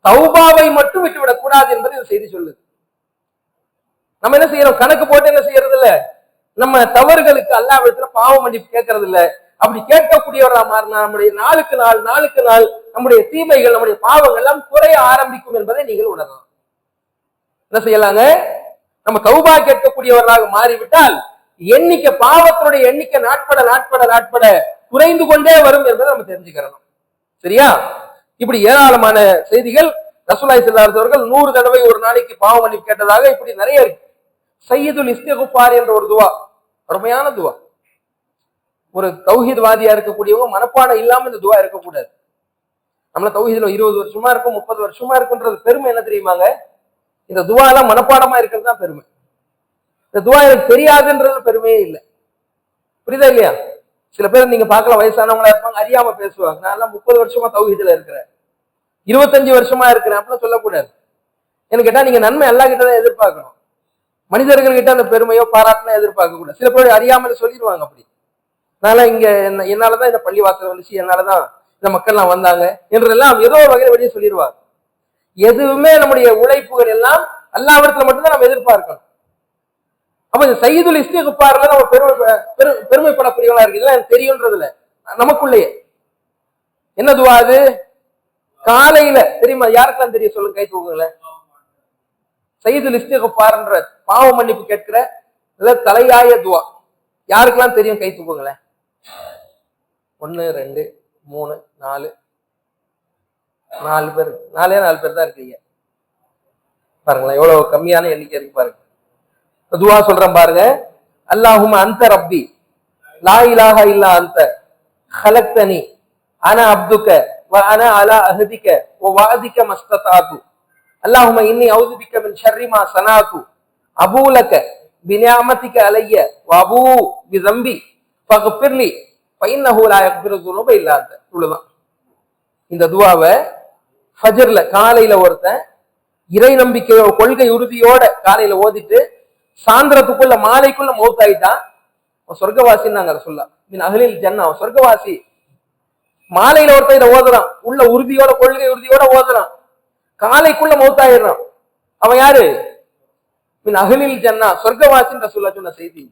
தௌபாவை மட்டும் விட்டுவிடக் கூடாது என்பது இந்த செய்தி சொல்லுது. நம்ம என்ன செய்யறோம், கணக்கு போட்டு என்ன செய்யறது இல்ல, நம்ம தவறுகளுக்கு அல்லாஹ்விடத்துல பாவ மன்னிப்பு கேட்கறது இல்ல. அப்படி கேட்கக்கூடியவரா மாறினா நம்முடைய நாளுக்கு நாள் நம்முடைய தீமைகள், நம்முடைய பாவங்கள் எல்லாம் குறைய ஆரம்பிக்கும் என்பதை நீங்கள் உணரலாம். என்ன செய்யலாங்க, நம்ம தௌபா கேட்கக்கூடியவர்களாக மாறிவிட்டால் எண்ணிக்கை, பாவத்தினுடைய எண்ணிக்கை நாட்பட குறைந்து கொண்டே வரும் என்பதை நம்ம தெரிஞ்சுக்கிறோம். சரியா? இப்படி ஏராளமான செய்திகள். ரசூலுல்லாஹி ஸல்லல்லாஹு அலைஹி வஸல்லம் அவர்கள் 100 தடவை ஒரு நாளைக்கு பாவ மன்னிப்பு கேட்டதாக இப்படி நிறைய இருக்கு. சையதுல் இஸ்திக்ஃபார் என்ற ஒரு துவா, அருமையான துவா. ஒரு தௌஹீத் வாதியா இருக்கக்கூடியவங்க மனப்பாடம் இல்லாம இந்த துவா இருக்கக்கூடாது. நம்மள தௌஹீதுல 20 வருஷமா இருக்கும், 30 வருஷமா இருக்குன்றது பெருமை என்ன தெரியுமாங்க? இந்த துவா எல்லாம் மனப்பாடமா இருக்கிறது தான் பெருமை. இந்த துவா எனக்கு தெரியாதுன்றது பெருமையே இல்லை. புரியுதா இல்லையா? சில பேர் நீங்க பார்க்கலாம், வயசானவங்களா இருப்பாங்க, அறியாம பேசுவாங்க. நான் எல்லாம் 30 வருஷமா தௌஹீதுல இருக்கிறேன், 25 வருஷமா இருக்கிறேன் அப்படிலாம் சொல்லக்கூடாது. எனக்கு கேட்டா நீங்க நன்மை அல்லாஹ் கிட்ட தான் எதிர்பார்க்கணும், மனிதர்கள் கிட்ட அந்த பெருமையோ பாராட்டுனா எதிர்பார்க்க கூடாது. சில பேர் அறியாமல் சொல்லிடுவாங்க, அப்படி அதனால இங்க என்னாலதான் இந்த பள்ளி வாசல் வந்துச்சு, என்னாலதான் இந்த மக்கள்லாம் வந்தாங்க என்றெல்லாம் ஏதோ ஒரு வகையில வெளியே சொல்லிடுவாங்க. எதுவுமே நம்முடைய உழைப்புகள் எல்லாம் அல்லாஹ்விடத்துல மட்டும்தான் நம்ம எதிர்பார்க்கணும். அப்ப இந்த சையதுல் இஸ்திக்ஃபார்ல நம்ம பெருமைப்படக்கூடியவங்களா இருக்கு. இதெல்லாம் எனக்கு தெரியும்ன்றதுல நமக்குள்ளேயே என்ன துவா அது? காலையில தெரியுமா? யாருக்கெல்லாம் தெரியும் சொல்லுங்க, கை தூக்குங்களேன். சையதுல் இஸ்திக்ஃபார்ன்ற பாவ மன்னிப்பு கேட்கிற தலையாய துவா யாருக்கெல்லாம் தெரியும்? கை தூக்குங்களேன். 1 2 3 4 பேர், 4 பேர் தான் இருக்கீங்க. பாருங்களேன் எவ்வளவு கம்மியான எண்ணிக்கை இருக்கு பாருங்க. துவா சொல்றேன் பாருங்க. அல்லாஹும்ம அன்த ரப்பி லா இலாஹ இல்லா அன்த خلقتني انا عبدك وانا على عهدك ووعدك ما استطعت اللهم اني اعوذ بك من شر ما صنعت ابو لك بنعمتك علي وابو بذنبي فاغفر لي فانه لا يغفر الذنوب الا انت. இவ்வளவுதான். இந்த துவாவை ஃபஜ்ர்ல காலையில ஒருத்தன் இறை நம்பிக்கையோ கொள்கை உறுதியோட காலையில ஓதிட்டு சாயந்திரத்துக்குள்ள மாலைக்குள்ள மௌத்தாயிட்டான், அவன் சொர்க்கவாசின்னு நாங்க சொல்லலாம். மின் அஹ்லில் ஜன்னா, அவன் சொர்க்கவாசி. மாலையில ஒருத்தன் இதை ஓதுறான், உள்ள உறுதியோட கொள்கை உறுதியோட ஓதுறான், காலைக்குள்ள மௌத்தாயிடுறான், அவன் யாரு? மின் அஹ்லில் ஜன்னா, சொர்க்கவாசின்ற சொன்ன செய்தி.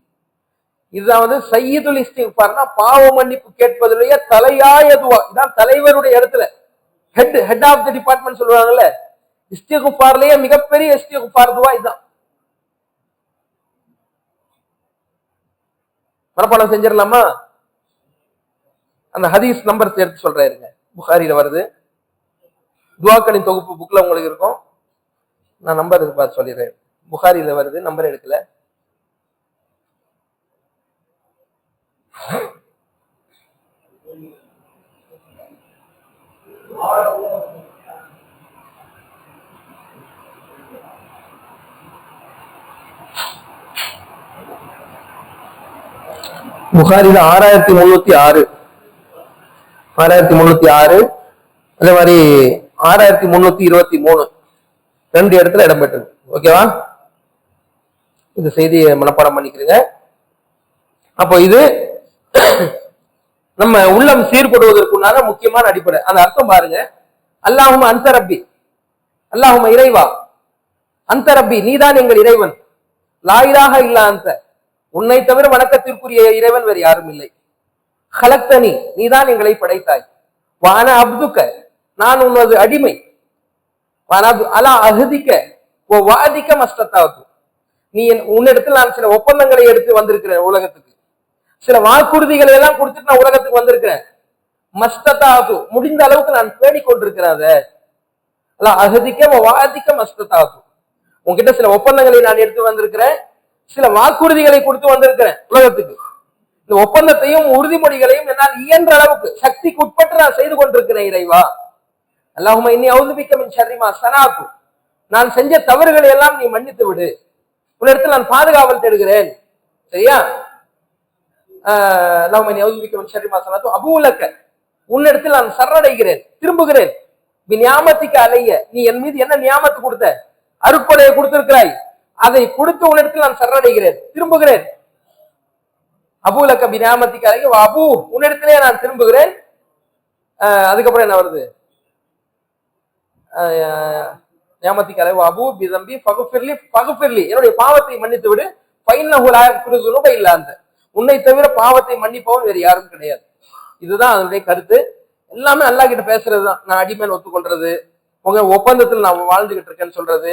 இதுதான் சையதுல் இஸ்திக்ஃபார்னா பாவ மன்னிப்பு கேட்பதிலேயே தலையாய துவா. இதான் தலைவருடைய இடத்துல ஹெட் ஆஃப் தி டிபார்ட்மெண்ட் சொல்லுவாங்கல்ல, இஸ்திக்ஃபார்லயே மிகப்பெரிய இஸ்திக்ஃபார் துவா இதுதான். மனப்பாடம் செஞ்சிடலாமா? அந்த ஹதீஸ் நம்பர் எடுத்து சொல்றாருங்க. புகாரில வருது, துவாக்களின் தொகுப்பு புக்ல உங்களுக்கு இருக்கும். நான் நம்பர் பார்த்து சொல்லிடுறேன். புகாரில வருது, நம்பர் எடுக்கல. புகாரில 6306, 6306, அதே மாதிரி 6323 2 இடத்துல இடம்பெற்றது. ஓகேவா? இந்த செய்தியை மனப்பாடம் பண்ணிக்கிறீங்க. அப்போ இது நம்ம உள்ளம் சீர்படுவதற்குண்டான முக்கியமான அடிப்படை. அந்த அர்த்தம் பாருங்க. அல்லாஹும்ம அன்த ரப்பி, அல்லாஹும்ம இறைவா, அன்த ரப்பி நீதான் எங்கள் இறைவன், லா இலாஹ இல்லா அன்த உன்னை தவிர வணக்கத்திற்குரிய இறைவன் வேறு யாரும் இல்லை, ஹலக்தனி நீதான் எங்களை படைத்தாய், வான அப்துக்க நான் உனது அடிமை, அலா அஹதிக்க ஓ வாதிக்க மஸ்தத்தாது நீ உன்னிடத்தில் நான் சில ஒப்பந்தங்களை எடுத்து வந்திருக்கிறேன் உலகத்துக்கு, சில வாக்குறுதிகளை எல்லாம் கொடுத்துட்டு நான் உலகத்துக்கு வந்திருக்கிறேன். மஸ்தத்தாது முடிந்த அளவுக்கு நான் தேடிக்கொண்டிருக்கிறேன். அத அல்ல அஹதிக்க வாதிக்க மஸ்தத்தாது உன்கிட்ட சில ஒப்பந்தங்களை நான் எடுத்து வந்திருக்கிறேன், சில வாக்குறுதிகளை கொடுத்து வந்திருக்கிறேன் உலகத்துக்கு. இந்த ஒப்பந்தத்தையும் உறுதிமொழிகளையும் என்னால் இயன்ற அளவுக்கு சக்திக்கு உட்பட்டு நான் செய்து கொண்டிருக்கிறேன் இறைவா. அல்லாஹும்ம இன்னி அஊது பிக்க மின் ஷர்ரி மா ஸனஅது, நான் செஞ்ச தவறுகளை எல்லாம் நீ மன்னித்து விடு, உன்னிடத்தில் நான் பாதுகாவல் தேடுகிறேன். சரியா? அல்லாஹும்ம இன்னி அஊது பிக்க மின் ஷர்ரி மா ஸனஅது அபூஉ லக்க, உன்னிடத்தில் நான் சரணடைகிறேன், திரும்புகிறேன். நியாமத்திக்க அலைய, நீ என் மீது என்ன நியாமத்து கொடுத்த, அருட்கொடையை கொடுத்திருக்கிறாய், அதை கொடுத்து உன்னிடத்தில் நான் சரணடைகிறேன், திரும்புகிறேன். அபூலக்க பிநியாமத்திக்க அலைய அபூ, உன்னிடத்திலே நான் திரும்புகிறேன். அதுக்கப்புறம் என்ன வருது? நியாமத்திக்க அலைய அபூ பிதம்பி ஃபகுஃபிர்லி ஃபகுஃபிர்லி, என்னுடைய பாவத்தை மன்னித்து விடு. ஃபைன்னஹு லா யக்ஃபிரு ஸுனூப இல்லா அன்த, உன்னை தவிர பாவத்தை மன்னிப்பவன் வேறு யாரும் கிடையாது. இதுதான் அதனுடைய கருத்து. எல்லாமே அல்லாஹ் கிட்ட பேசுறதுதான். நான் அடிமைன்னு ஒத்துக்கொள்றது, உங்க ஒப்பந்தத்தில் நான் வாழ்ந்துகிட்டு இருக்கேன்னு சொல்றது,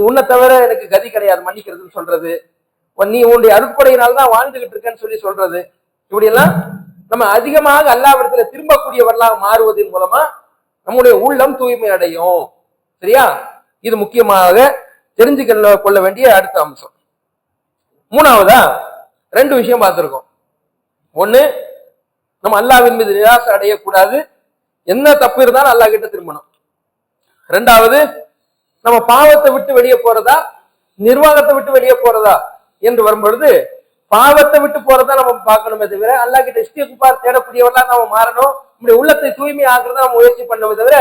உன்னை தவிர எனக்கு கதி கிடையாது மன்னிக்கிறதுன்னு சொல்றது, நீ உன்னுடைய அருட்கொடையினால்தான் வாழ்ந்துகிட்டு இருக்கேன்னு சொல்றது. இப்படி எல்லாம் நம்ம அதிகமாக அல்லாஹ்விடத்துல திரும்பக்கூடியவர்களாக மாறுவதன் மூலமா நம்முடைய உள்ளம் தூய்மை அடையும். சரியா? இது முக்கியமாக தெரிஞ்சு கொள்ள வேண்டிய அடுத்த அம்சம். மூணாவதா 2 விஷயம் பார்த்திருக்கோம். ஒண்ணு, நம்ம அல்லாஹ்வின் மீது நிராசை அடையக்கூடாது, என்ன தப்பு இருந்தாலும் அல்லாஹ் கிட்ட திரும்பணும். 2வது, நம்ம பாவத்தை விட்டு வெளியே போறதா நிர்வாகத்தை விட்டு வெளியே போறதா என்று வரும்பொழுது பாவத்தை விட்டு போறதா நம்ம பார்க்கணுமே தவிர அல்லாஹ் கிட்ட இஸ்திக்பார் தேடக்கூடியவர்களா நம்ம மாறணும். நம்முடைய உள்ளத்தை தூய்மை ஆக்குறத நம்ம முயற்சி பண்ணுமே தவிர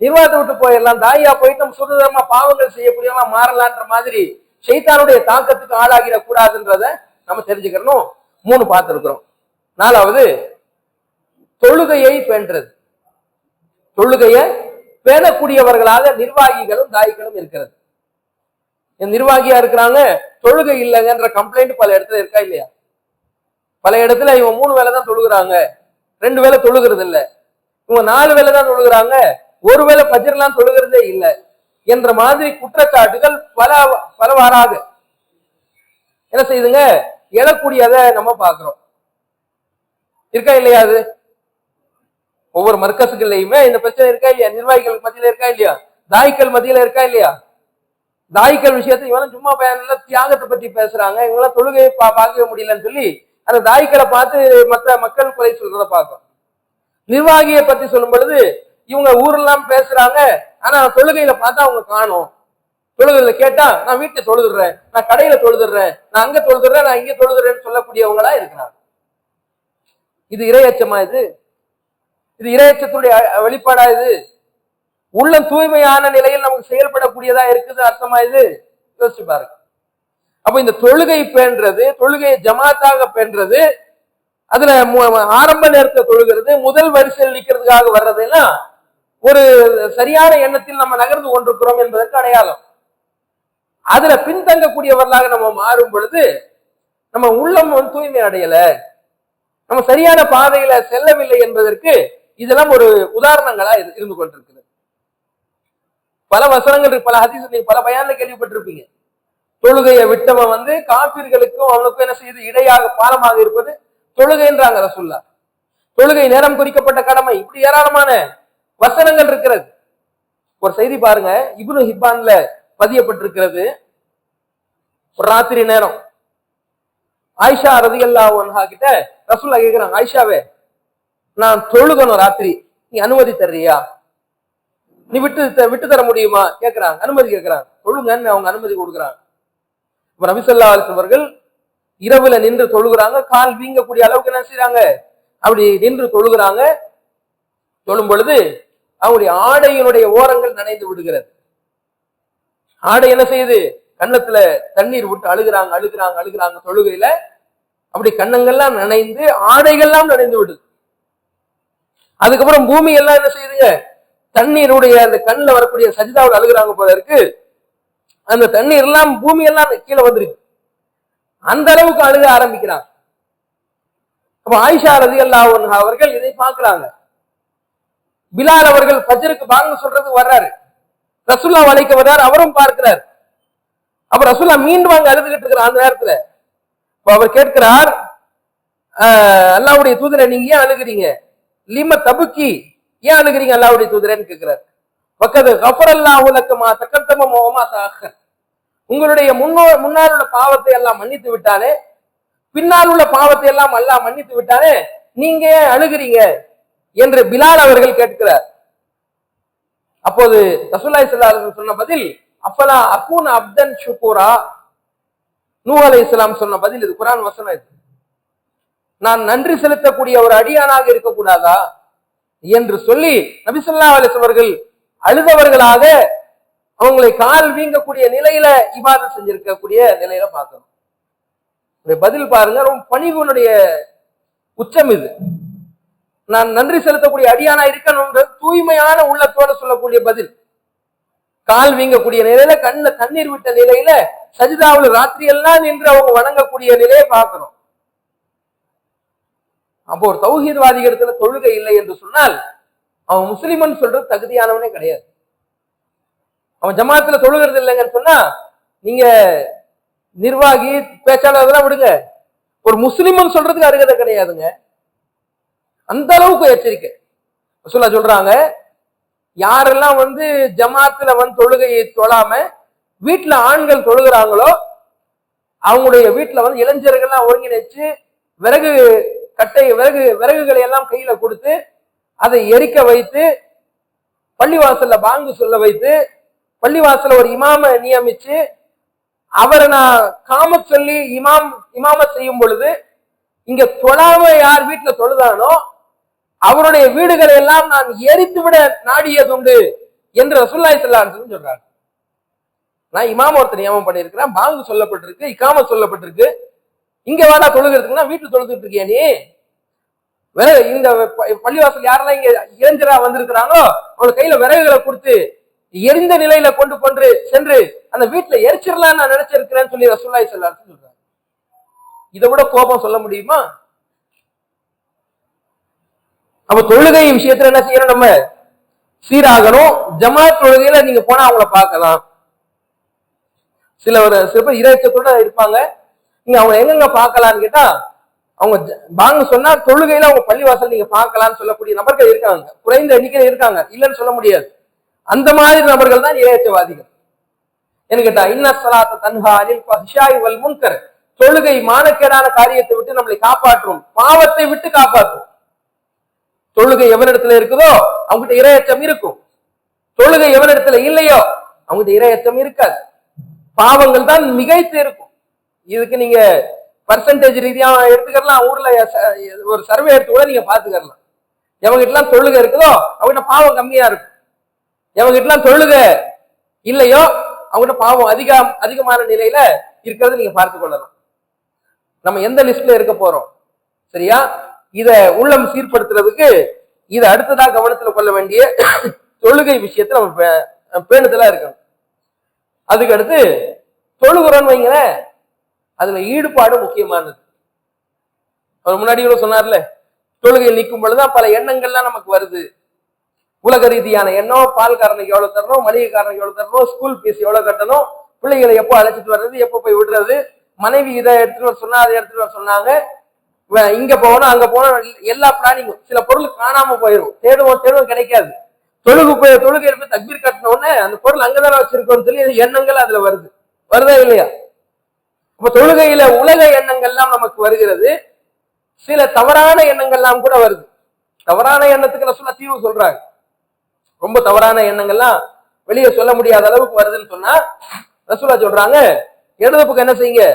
நிர்வாகத்தை விட்டு போயிடலாம், தாயா போயிட்டு நம்ம சுதந்திரமா பாவங்கள் செய்யக்கூடியவங்களா மாறலான்ற மாதிரி ஷைத்தானுடைய தாக்கத்துக்கு ஆளாகிடக் கூடாதுன்றத நம்ம தெரிஞ்சுக்கணும். 3 பார்த்திருக்கிறோம். 4வது, தொழுகையை பேணுறது. தொழுகையை பேணக்கூடியவர்களாக நிர்வாகிகளும் தாய்களும் இருக்கிறது. நிர்வாகியா இருக்கிறாங்க, தொழுகை இல்லைங்கன்ற கம்ப்ளைண்ட் பல இடத்துல இருக்கா இல்லையா? பல இடத்துல இவங்க 3 வேளை தான் தொழுகிறாங்க, 2 வேளை தொழுகிறது இல்லை, இவங்க 4 வேளை தான் தொழுகிறாங்க, 1 வேளை ஃபஜ்ர்லாம் தொழுகிறதே இல்லை என்ற மாதிரி குற்றச்சாட்டுகள் பலவாறாக என்ன செய்யுதுங்க எழக்கூடியதை நம்ம பார்க்கிறோம். இருக்கா இல்லையா? அது ஒவ்வொரு மர்க்கசுகள்லயுமே இந்த பிரச்சனை இருக்கா இல்லையா? நிர்வாகிகள் மத்தியில இருக்கா இல்லையா? தாய்க்கள் மத்தியில இருக்கா இல்லையா? தாய்க்கள் விஷயத்தை இவங்க சும்மா பயனில்ல தியாகத்தை பத்தி பேசுறாங்க, இவங்களாம் தொழுகையை பார்க்கவே முடியலன்னு சொல்லி அந்த தாய்க்களை பார்த்து மற்ற மக்கள் குறை சொல்றதை பார்க்கும். நிர்வாகியை பத்தி சொல்லும் பொழுது இவங்க ஊரெல்லாம் பேசுறாங்க, ஆனா தொழுகையில பார்த்தா அவங்க காணும். தொழுகையில கேட்டா நான் வீட்டுல தொழுதுடுறேன், நான் கடையில தொழுதுடுறேன், நான் அங்க தொழுதுடுறேன், நான் இங்க தொழுதுறேன்னு சொல்லக்கூடியவங்களா இருக்கிறாங்க. இது இறையச்சமா? இது இறையச்சத்துடைய வெளிப்பாடா? இது உள்ளம் தூய்மையான நிலையில் நமக்கு செயல்படக்கூடியதா இருக்குது அர்த்தமா? இது யோசிச்சு பாருங்க. அப்ப இந்த தொழுகை பேன்றது, தொழுகையை ஜமாத்தாக பேன்றது, அதுல ஆரம்ப நேரத்தை தொழுகிறது, முதல் வரிசையில் நிற்கிறதுக்காக வர்றதெல்லாம் ஒரு சரியான எண்ணத்தில் நம்ம நகர்ந்து கொண்டிருக்கிறோம் என்பதற்கு அடையாளம். அதுல பின்தங்கக்கூடியவர்களாக நம்ம மாறும் பொழுது நம்ம உள்ளம் தூய்மை அடையல, நம்ம சரியான பாதையில செல்லவில்லை என்பதற்கு இதெல்லாம் ஒரு உதாரணங்களா இருந்து கொண்டிருக்கிறது. பல வசனங்கள், பல ஹதீஸ், நீங்க பல பயான்ல கேள்விப்பட்டிருப்பீங்க. தொழுகையை விட்டவன் காபிர்களுக்கும் அவனுக்கும் என்ன செய்யுது? இடையாக பாலமாக இருப்பது தொழுகைன்றாங்க ரசூலுல்லாஹ். தொழுகை நேரம் குறிக்கப்பட்ட கடமை, இப்படி ஏராளமான வசனங்கள் இருக்கிறது. ஒரு செய்தி பாருங்க, இப்னு ஹிப்பான்ல பதியப்பட்டிருக்கிறது. ஒரு ராத்திரி நேரம் ஆயிஷா ரலியல்லாஹு அன்ஹா கிட்ட ரசூலுல்லாஹ் கேக்குறாங்க, ஆயிஷாவே நான் தொழுகணும் ராத்திரி, நீ அனுமதி தர்றியா? நீ விட்டு தர முடியுமா கேக்குறாங்க, அனுமதி கேட்கிறாங்க. தொழுங்கன்னு அவங்க அனுமதி கொடுக்குறாங்க. இப்ப நபி ஸல்லல்லாஹு அலைஹி வஸல்லம் அவர்கள் இரவுல நின்று தொழுகிறாங்க, கால் வீங்கக்கூடிய அளவுக்கு என்ன செய்யறாங்க? அப்படி நின்று தொழுகிறாங்க. தொழும் பொழுது அவங்களுடைய ஆடையினுடைய ஓரங்கள் நனைந்து விடுகிறது. ஆடை என்ன செய்யுது? கன்னத்துல தண்ணீர் விட்டு அழுகிறாங்க தொழுகையில. அப்படி கண்ணங்கள்லாம் நனைந்து ஆடைகள்லாம் நனைந்து விடுது. அதுக்கப்புறம் பூமி எல்லாம் என்ன செய்யுதுங்க? தண்ணீருடைய அந்த கண்ணுல வரக்கூடிய சஜிதாவில் அழுகிறாங்க போல இருக்கு. அந்த தண்ணீர் எல்லாம் பூமி எல்லாம் கீழே வந்துருக்கு. அந்த அளவுக்கு அழுக ஆரம்பிக்கிறாங்க. அப்ப ஆயிஷா ரலியல்லாஹு அன்ஹா அவர்கள் இதை பார்க்கிறாங்க. பிலால் அவர்கள் ஃபஜ்ருக்கு பாங்கு சொல்றது வர்றாரு, ரசூலுல்லாஹ் அழைக்க வர்றாரு, அவரும் பார்க்கிறார். அப்ப ரசூலுல்லாஹ் மீண்டும் அங்க அழுதுகிட்டு இருக்கிறார். அந்த நேரத்துல அவர் கேட்கிறார், அல்லாஹ்வுடைய தூதரை நீங்க ஏன் அழுகிறீங்க? லிம தபுக்கி, ஏன் அழுகிறீங்க அல்லாஹ்வுடைய தூதரேன்னு கேட்கிறார். வக்கது கஃபரல்லாஹு லக மா தகத்தம வ மா தஅக்கர், உங்களுடைய முன்னால் உள்ள பாவத்தை எல்லாம் மன்னித்து விட்டானே, பின்னால் உள்ள பாவத்தை எல்லாம் அல்லாஹ் மன்னித்து விட்டானே, நீங்க ஏன் அழுகிறீங்க என்று பிலால் அவர்கள் கேட்கிறார். அப்போது ரசூலுல்லாஹி ஸல்லல்லாஹு அலைஹி வஸல்லம் சொன்ன பதில், அஃபலா அகூன அப்தன் ஷுக்கூரா. நூஹ் அலைஹிஸ்ஸலாம் சொன்ன பதில் இது, குர்ஆன் வசனம் இது. நான் நன்றி செலுத்தக்கூடிய ஒரு அடியானாக இருக்கக்கூடாதா என்று சொல்லி நபி ஸல்லல்லாஹு அலைஹி வஸல்லம் அவர்கள் அழுதவர்களாக அவங்களை கால் வீங்கக்கூடிய நிலையில இபாதத் செஞ்சிருக்கக்கூடிய நிலையில பார்க்கணும். பதில் பாருங்க, ரொம்ப பணிவுடைய உச்சம் இது. நான் நன்றி செலுத்தக்கூடிய அடியானா இருக்கணும், தூய்மையான உள்ளத்தோட சொல்லக்கூடிய பதில். கால் வீங்கக்கூடிய நிலையில, கண்ணுல தண்ணீர் விட்ட நிலையில, சஜிதாவுல ராத்திரி எல்லாம் நின்று அவங்க வணங்கக்கூடிய நிலையை பார்க்கணும். அப்போ ஒரு தௌஹீத்வாதி இடத்துல தொழுகை இல்லை என்று சொன்னால் அவன் முஸ்லிமன் சொல்றது தகுதியானவனே கிடையாது. அவன் ஜமாத்துல தொழுகிறது இல்லைங்கன்னு சொன்னா நீங்க நிர்வாகி பேச்சாளர் அதெல்லாம் விடுங்க, ஒரு முஸ்லிமன் சொல்றதுக்கு அருகதை கிடையாதுங்க. அந்த அளவுக்கு எச்சரிக்கை. ரசூலுல்லாஹ் சொல்றாங்க, யாரெல்லாம் ஜமாத்துல தொழுகையை தொழாம வீட்டுல ஆண்கள் தொழுகிறாங்களோ அவங்களுடைய வீட்டுல இளைஞர்கள்லாம் ஒருங்கிணைச்சு விறகுகளை எல்லாம் கையில கொடுத்து அதை எரிக்க வைத்து பள்ளிவாசல்ல பாங்கு சொல்ல வைத்து பள்ளிவாசல்ல ஒரு இமாம நியமிச்சு அவரை நான் காமத் சொல்லி இமாம செய்யும் பொழுது இங்க தொழாம யார் வீட்டுல தொழுதானோ அவருடைய வீடுகளை எல்லாம் நான் எரித்து விட நாடியதுண்டு என்று ரசூலுல்லாஹி ஸல்லல்லாஹு அலைஹி வஸல்லம் சொல்றாங்க. நான் இமாம ஒருத்தர் நியமனம் பண்ணியிருக்கிறேன், பாங்கு சொல்லப்பட்டிருக்கு, இகாம சொல்லப்பட்டிருக்கு, இங்க வேணா தொழுகிறதுக்குன்னா வீட்டுல தொழுதுட்டு இருக்கியா நீ? இந்த பள்ளிவாசல் யாரெல்லாம் இங்க இளைஞரா வந்திருக்கிறாங்களோ அவங்க கையில விறகுகளை கொடுத்து எரிந்த நிலையில கொண்டு சென்று அந்த வீட்டுல எரிச்சிடலாம் நான் நினைச்சிருக்கிறேன்னு சொல்லி ரசூலுல்லாஹி ஸல்லல்லாஹு அலைஹி வஸல்லம் சொல்றாங்க. இதை விட கோபம் சொல்ல முடியுமா? அப்ப தொழுகை விஷயத்துல என்ன செய்யணும், நம்ம சீராகணும். ஜமாத் தொழுகையில நீங்க போனா அவங்கள பார்க்கலாம். சில பேர் இறைச்சத்தோட இருப்பாங்க, நீங்க அவங்க எங்கெங்க பார்க்கலான்னு கேட்டா அவங்க பாங்க சொன்னா தொழுகையில அவங்க பள்ளிவாசல் நீங்க பார்க்கலாம்னு சொல்லக்கூடிய நபர்கள் இருக்காங்க, குறைந்த எண்ணிக்கையில இருக்காங்க, இல்லைன்னு சொல்ல முடியாது. அந்த மாதிரி நபர்கள் தான் இறைச்சவாதிகள். என்ன கேட்டா, இன்ன ஸலாத்த தன்ஹா அனில் ஃபஹ்ஷாஇ வல் முன்கர், தொழுகை மானக்கேடான காரியத்தை விட்டு நம்மளை காப்பாற்றும், பாவத்தை விட்டு காப்பாற்றும். தொழுகை எவனிடத்துல இருக்குதோ அவங்ககிட்ட இரையச்சம் இருக்கும், தொழுகை எவனிடத்துல இல்லையோ அவங்ககிட்ட இரையச்சம் இருக்காது, பாவங்கள் தான் மிகைத்து இருக்கும். இதுக்கு நீங்க பர்சன்டேஜ் ரீதியா எடுத்துக்கலாம், ஊர்ல ஒரு சர்வே எடுத்து கூட நீங்க பாத்துக்கலாம். எவங்கிட்ட எல்லாம் தொழுகை இருக்குதோ அவங்ககிட்ட பாவம் கம்மியா இருக்கும், எவங்கிட்ட எல்லாம் தொழுகை இல்லையோ அவங்ககிட்ட பாவம் அதிகமான நிலையில இருக்கிறது நீங்க பார்த்து கொள்ளலாம். நம்ம எந்த லிஸ்ட்ல இருக்க போறோம், சரியா? இத உள்ளம் சீர்படுத்துறதுக்கு இதை அடுத்ததா கவனத்துல கொள்ள வேண்டிய தொழுகை விஷயத்துல நம்ம பேணுதலா இருக்கணும். அதுக்கு அடுத்து தொழுகிறோன்னு வைங்களேன், அதுல ஈடுபாடு முக்கியமானது. அவர் முன்னாடி கூட சொன்னார்ல, தொழுகையில் நிற்கும் பொழுதுதான் பல எண்ணங்கள்லாம் நமக்கு வருது. உலக ரீதியான எண்ணம், பால்காரனுக்கு எவ்வளவு தரணும், மளிகைக்காரனுக்கு எவ்வளவு தரணும், ஸ்கூல் ஃபீஸ் எவ்வளவு கட்டணும், பிள்ளைகளை எப்போ அழைச்சிட்டு வர்றது, எப்போ போய் விடுறது, மனைவி இதை எடுத்துட்டு வர சொன்னா அதை எடுத்துட்டு வர சொன்னாங்க, இங்க போகணும் அங்க போகணும், எல்லா பிளானிங்கும். சில பொருள் காணாம போயிடும், தேடுவோம் கிடைக்காது. தொழுகை போய் தக்பீர் கட்டின உடனே அந்த பொருள் அங்கதானே வச்சிருக்கோம்னு சொல்லி எண்ணங்கள் அதுல வருதா இல்லையா? இப்ப தொழுகையில உலக எண்ணங்கள்லாம் நமக்கு வருகிறது, சில தவறான எண்ணங்கள்லாம் கூட வருது. தவறான எண்ணத்துக்கு ரசூலுல்லாஹ் தீர்வு சொல்றாங்க. ரொம்ப தவறான எண்ணங்கள்லாம் வெளியே சொல்ல முடியாத அளவுக்கு வருதுன்னு சொன்னா ரசூலுல்லாஹ் சொல்றாங்க, இடது பக்கம் என்ன செய்யுங்க,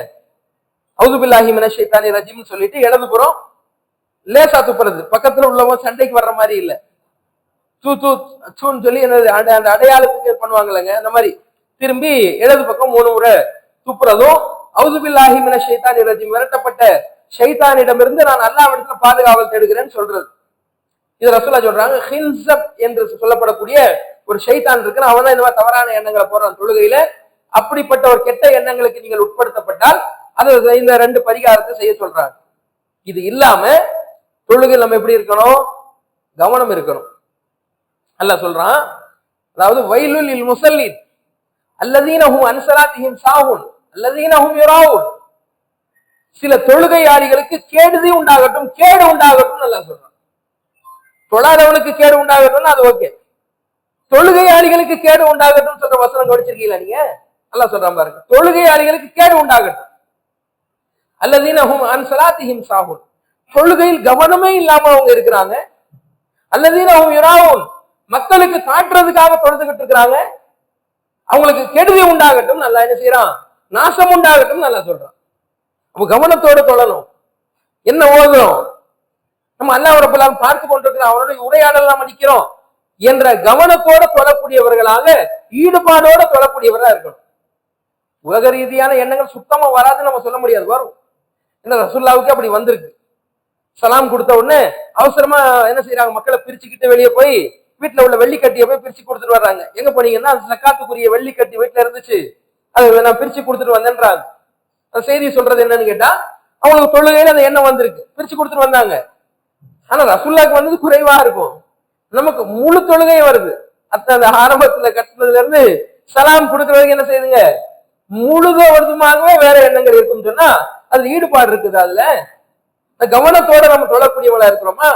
அஊது பில்லாஹி மினஷ் ஷைத்தானிர் ரஜீம்னு சொல்லிட்டு இடது புறம் லேசா துப்புறது, பக்கத்துல உள்ளவங்க சண்டைக்கு வர்ற மாதிரி இல்ல, தூன்னு சொல்லி அந்த அடையாளத்துக்கு பண்ணுவாங்கல்லங்க, அந்த மாதிரி திரும்பி இடது பக்கம் 3 முறை துப்புறதும், அஊது பில்லாஹி மினஷ் ஷைத்தானிர் ரஜீம், விரட்டப்பட்ட ஷைத்தானிடமிருந்து நான் அல்லாஹ்விடத்துல பாதுகாவல் தேடுகிறேன்னு சொல்றது. இது ரசூலுல்லாஹ் சொல்றாங்க, ஹின்சப் என்று சொல்லப்படக்கூடிய ஒரு ஷைத்தான் இருக்கு, அவன் தான் இந்த மாதிரி தவறான எண்ணங்களை போடுறான் தொழுகையில. அப்படிப்பட்ட ஒரு கெட்ட எண்ணங்களுக்கு நீங்கள் உட்படுத்தப்பட்டால் அது இந்த 2 பரிகாரத்தை செய்ய சொல்றாங்க. இது இல்லாம தொழுகையில் நம்ம எப்படி இருக்கணும், கவனம் இருக்கணும். அல்லாஹ் சொல்றான், அதாவது வயலுல் லில் முஸல்லீன் அல்லதீன ஹும் அன் ஸலாத்திஹிம் சாஹூன் அல்லதீன ஹும் யுராஊன், சில தொழுகையாளிகளுக்கு கேடு உண்டாகட்டும் அல்லாஹ் சொல்றான். தொழாதவனுக்கு கேடு உண்டாகட்டும் அது ஓகே, தொழுகையாளிகளுக்கு கேடு உண்டாகட்டும் சொல்ற வசனம் கவனிச்சிருக்கீங்களா நீங்க? அல்லாஹ் சொல்றான் பாருங்க, தொழுகையாளிகளுக்கு கேடு உண்டாகட்டும். அல்லதீனஹும் அன் ஸலாத்திஹிம் சாஹூன், தொழுகையில் கவனமே இல்லாம அவங்க இருக்கிறாங்க. அல்லதீனஹும் யுராஊன், மக்களுக்கு காட்டுறதுக்காக தொழுதுகிட்டு இருக்கிறாங்க. அவங்களுக்கு கெடுதி உண்டாகட்டும் நல்லா என்ன செய்யறான், நாசம் உண்டாகட்டும் நல்லா சொல்றான். அப்ப கவனத்தோடு தொழணும். என்ன ஓதுறோம், நம்ம அல்லாஹ் ரப்பல் ஆலமீன் பார்த்து கொண்டிருக்கிறோம், அவனுடைய உரையாடல் நாம் அடிக்கிறோம் என்ற கவனத்தோட தொழக்கூடியவர்களாக, ஈடுபாடோட தொழக்கூடியவர்களா இருக்கணும். உலக ரீதியான எண்ணங்கள் சுத்தமா வராதுன்னு நம்ம சொல்ல முடியாது, வரும். என்ன ரசூலுல்லாஹ்வுக்கு அப்படி வந்திருக்கு. சலாம் கொடுத்த உடனே அவசரமா என்ன செய்யறாங்க, மக்களை பிரிச்சுக்கிட்டு வெளியே போய் வீட்டுல உள்ள வெள்ளிக்கட்டியை போய் பிரிச்சு கொடுத்துட்டு வர்றாங்க. எங்க போனீங்கன்னா ஜக்காத்துக்குரிய வெள்ளிக்கட்டி வீட்டுல இருந்துச்சு, அது நான் பிரிச்சு கொடுத்துட்டு வந்தேன்றாங்க. அந்த செய்தி சொல்றது என்னன்னு கேட்டா, அவங்களுக்கு தொழுகையில அந்த எண்ணம் வந்திருக்கு, பிரிச்சு கொடுத்துட்டு வந்தாங்க. ஆனா ரசூலுல்லாஹ்க்கு வந்தது குறைவா இருக்கும், நமக்கு முழு தொழுகை வருது. அந்த ஆரம்பத்துல கட்டுறதுல இருந்து சலாம் கொடுக்கறதுக்கு என்ன செய்யுதுங்க, முழுவதுமாகவே வேற எண்ணங்கள் இருக்குன்னு சொன்னா அது ஈடுபாடு இருக்குது. அதுல கவனத்தோட நம்ம தொழக்கூடியவங்களா இருக்கிறோமா?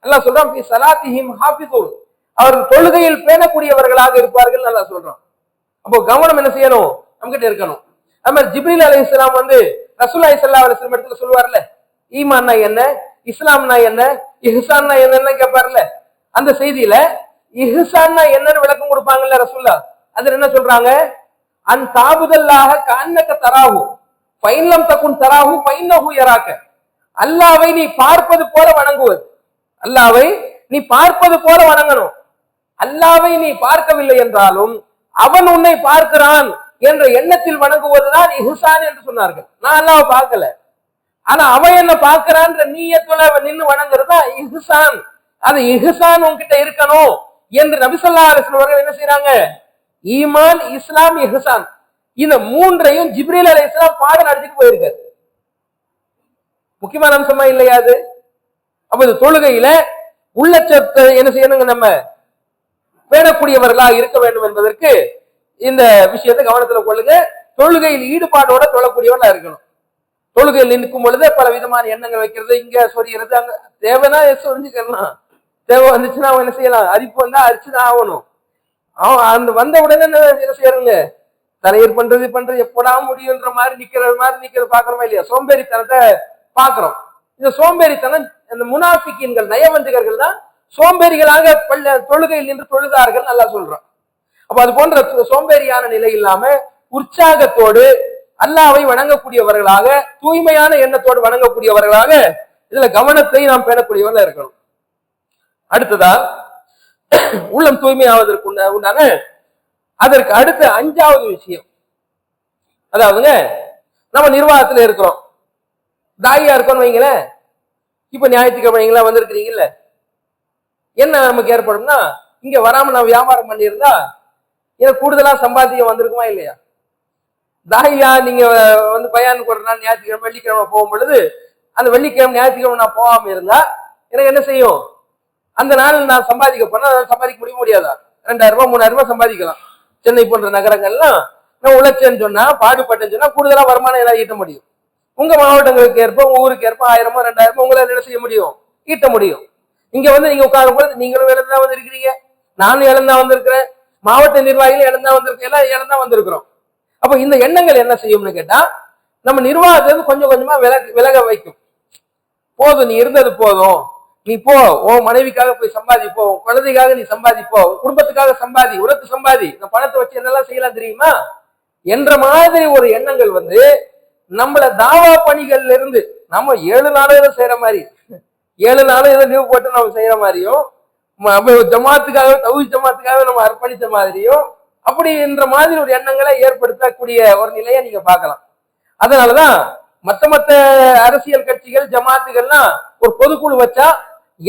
அல்லாஹ் சொல்றான், ஃபீ ஸலாத்திஹிம் ஹாஃபிஸூன், அவர்கள் தொழுகையில் பேணக்கூடியவர்களாக இருப்பார்கள் நல்லா சொல்றான். அப்போ கவனம் என்ன செய்யணும், நம்மகிட்ட இருக்கணும். அது மாதிரி ஜிப்ரீல் அலைஹிஸ்ஸலாம் வந்து ரசூலுல்லாஹி ஸல்லல்லாஹு அலைஹி வஸல்லம் இடத்துல சொல்லுவார்ல, ஈமான்னா என்ன, இஸ்லாம்னா என்ன, இஹ்சான்னா என்னன்னு கேட்பார்ல, அந்த செய்தியில இஹ்சான்னா என்னன்னு விளக்கம் கொடுப்பாங்கல்ல ரசூலுல்லாஹ். அதுல என்ன சொல்றாங்க, அன் தாபுதல்லாஹ கஅன்னக தராஹு ஃபைன் லம் தகுன் தராஹு ஃபைன்னஹு யராக, அல்லாஹ்வை நீ பார்ப்பது போல வணங்குவது. அல்லாஹ்வை நீ பார்ப்பது போல வணங்கணும். அல்லாஹ்வை நீ பார்க்கவில்லை என்றாலும் அவன் உன்னை பார்க்கிறான் என்ற எண்ணத்தில் வணங்குவதுதான் இஹ்சான் என்று சொன்னார்கள். நான் அல்லாஹ்வை பார்க்கல, ஆனா அவன் என்ன பார்க்கிறான்ற நீயத்துல நின்று வணங்குறதா இஹ்சான். அது இஹ்சான் உன்கிட்ட இருக்கணும் என்று நபி ஸல்லல்லாஹு அலைஹி வஸல்லம் அவர்கள் என்ன செய்யறாங்க, ஈமான், இஸ்லாம், இஹ்சான் இந்த மூன்றையும் ஜிப்ரீல் அலைஹிஸ்ஸலாம் பாடம் நடத்திட்டு போயிருக்காரு. முக்கியமான அம்சமா இல்லையா அது? அப்ப இந்த தொழுகையில உள்ளச்சத்தை என்ன செய்யணுங்க, நம்ம பேணக்கூடியவர்களா இருக்க வேண்டும் என்பதற்கு இந்த விஷயத்தை கவனத்துல கொள்ளுங்க. தொழுகையில் ஈடுபாடோட தொழக்கூடியவர்களா இருக்கணும். தொழுகையில் நிற்கும் பொழுது பல விதமான எண்ணங்கள் வைக்கிறது, இங்க சொரிகிறது, அங்க தேவைன்னா சொரிஞ்சுக்கலாம், தேவை வந்துச்சுன்னா அவன் என்ன செய்யலாம், அரிப்பு வந்தா அரிச்சுதான் ஆகணும். அவன் அந்த வந்த உடனே என்ன செய்யறங்க, தலையீர் பண்றது எப்படா முடியுன்ற மாதிரி நிக்கிறது பாக்குறோமா இல்லையா? சோம்பேறித்தனத்தை பாக்குறோம். இந்த சோம்பேறித்தனம் இந்த முனாஃபிக்கீன்கள், நயவஞ்சகர்கள் தான் சோம்பேறிகளாக தொழுகையில் நின்று தொழுதார்கள் நல்லா சொல்றோம். அப்ப அது போன்ற சோம்பேறியான நிலை இல்லாம உற்சாகத்தோடு அல்லாஹ்வை வணங்கக்கூடியவர்களாக, தூய்மையான எண்ணத்தோடு வணங்கக்கூடியவர்களாக இதுல கவனத்தை நாம் பேணக்கூடியவர்களா இருக்கணும். அடுத்ததா உள்ளம் தூய்மையாவதற்கு உண்டான அதற்கு அடுத்த 5வது விஷயம், அதாவதுங்க நம்ம நிர்வாகத்துல இருக்கிறோம், தாயா இருக்கோம்னு வைங்களேன். இப்ப ஞாயிற்றுக்கிழமைங்களா வந்திருக்கிறீங்கல்ல, என்ன நமக்கு ஏற்படும்னா, இங்க வராம நான் வியாபாரம் பண்ணியிருந்தா எனக்கு கூடுதலா சம்பாத்தியம் வந்திருக்குமா இல்லையா? தாயா நீங்க வந்து பயானுக்கு ஒரு நாள் ஞாயிற்றுக்கிழமை வெள்ளிக்கிழமை போகும் பொழுது, அந்த வெள்ளிக்கிழமை ஞாயிற்றுக்கிழமை நான் போகாம இருந்தா எனக்கு என்ன செய்யும், அந்த நாள் நான் சம்பாதிக்க போனா சம்பாதிக்க முடியாதா? 2000 ரூபாய் 3000 ரூபாய் சம்பாதிக்கலாம். சென்னை போன்ற நகரங்கள்லாம் நான் உழைச்சேன்னு சொன்னா, பாடுபட்டேன்னு சொன்னா கூடுதலா வருமானம் எல்லாம் ஈட்ட முடியும். உங்க மாவட்டங்களுக்கு ஏற்ப, உங்க ஊருக்கு ஏற்ப 1000 2000 உங்களால என்ன செய்ய முடியும், ஈட்ட முடியும். இங்க வந்து நீங்க உட்காரும் பொழுது நீங்களும் இழந்தா வந்திருக்கிறீங்க, நானும் இழந்தா வந்திருக்கிறேன், மாவட்ட நிர்வாகிகள் இழந்தா வந்திருக்கேன், எல்லாம் இழந்தா வந்திருக்கிறோம். அப்ப இந்த எண்ணங்கள் என்ன செய்யும்னு கேட்டா, நம்ம நிர்வாகத்திலிருந்து கொஞ்சம் கொஞ்சமா விலக வைக்கும். போதும், நீ இருந்தது போதும், நீ போ, உன் மனைவிக்காக போய் சம்பாதிப்போ, குழந்தைக்காக நீ சம்பாதிப்போ, குடும்பத்துக்காக சம்பாதி, உனக்கு சம்பாதி, இந்த பணத்தை வச்சு என்னெல்லாம் செய்யலாம் தெரியுமா என்ற மாதிரி ஒரு எண்ணங்கள் வந்து நம்மள தாவா பணிகள்ல இருந்து, நம்ம 7 நாளும் செய்யற மாதிரி, 7 நாளும் ஏதோ லீவ் போட்டு நம்ம செய்யற மாதிரியும், ஜமாத்துக்காக தௌஹீத் ஜமாத்துக்காக நம்ம அர்ப்பணித்த மாதிரியும், அப்படி என்ற மாதிரி ஒரு எண்ணங்களை ஏற்படுத்தக்கூடிய ஒரு நிலையை நீங்க பார்க்கலாம். அதனாலதான் மத்த அரசியல் கட்சிகள், ஜமாத்துகள்லாம் ஒரு பொதுக்குழு வச்சா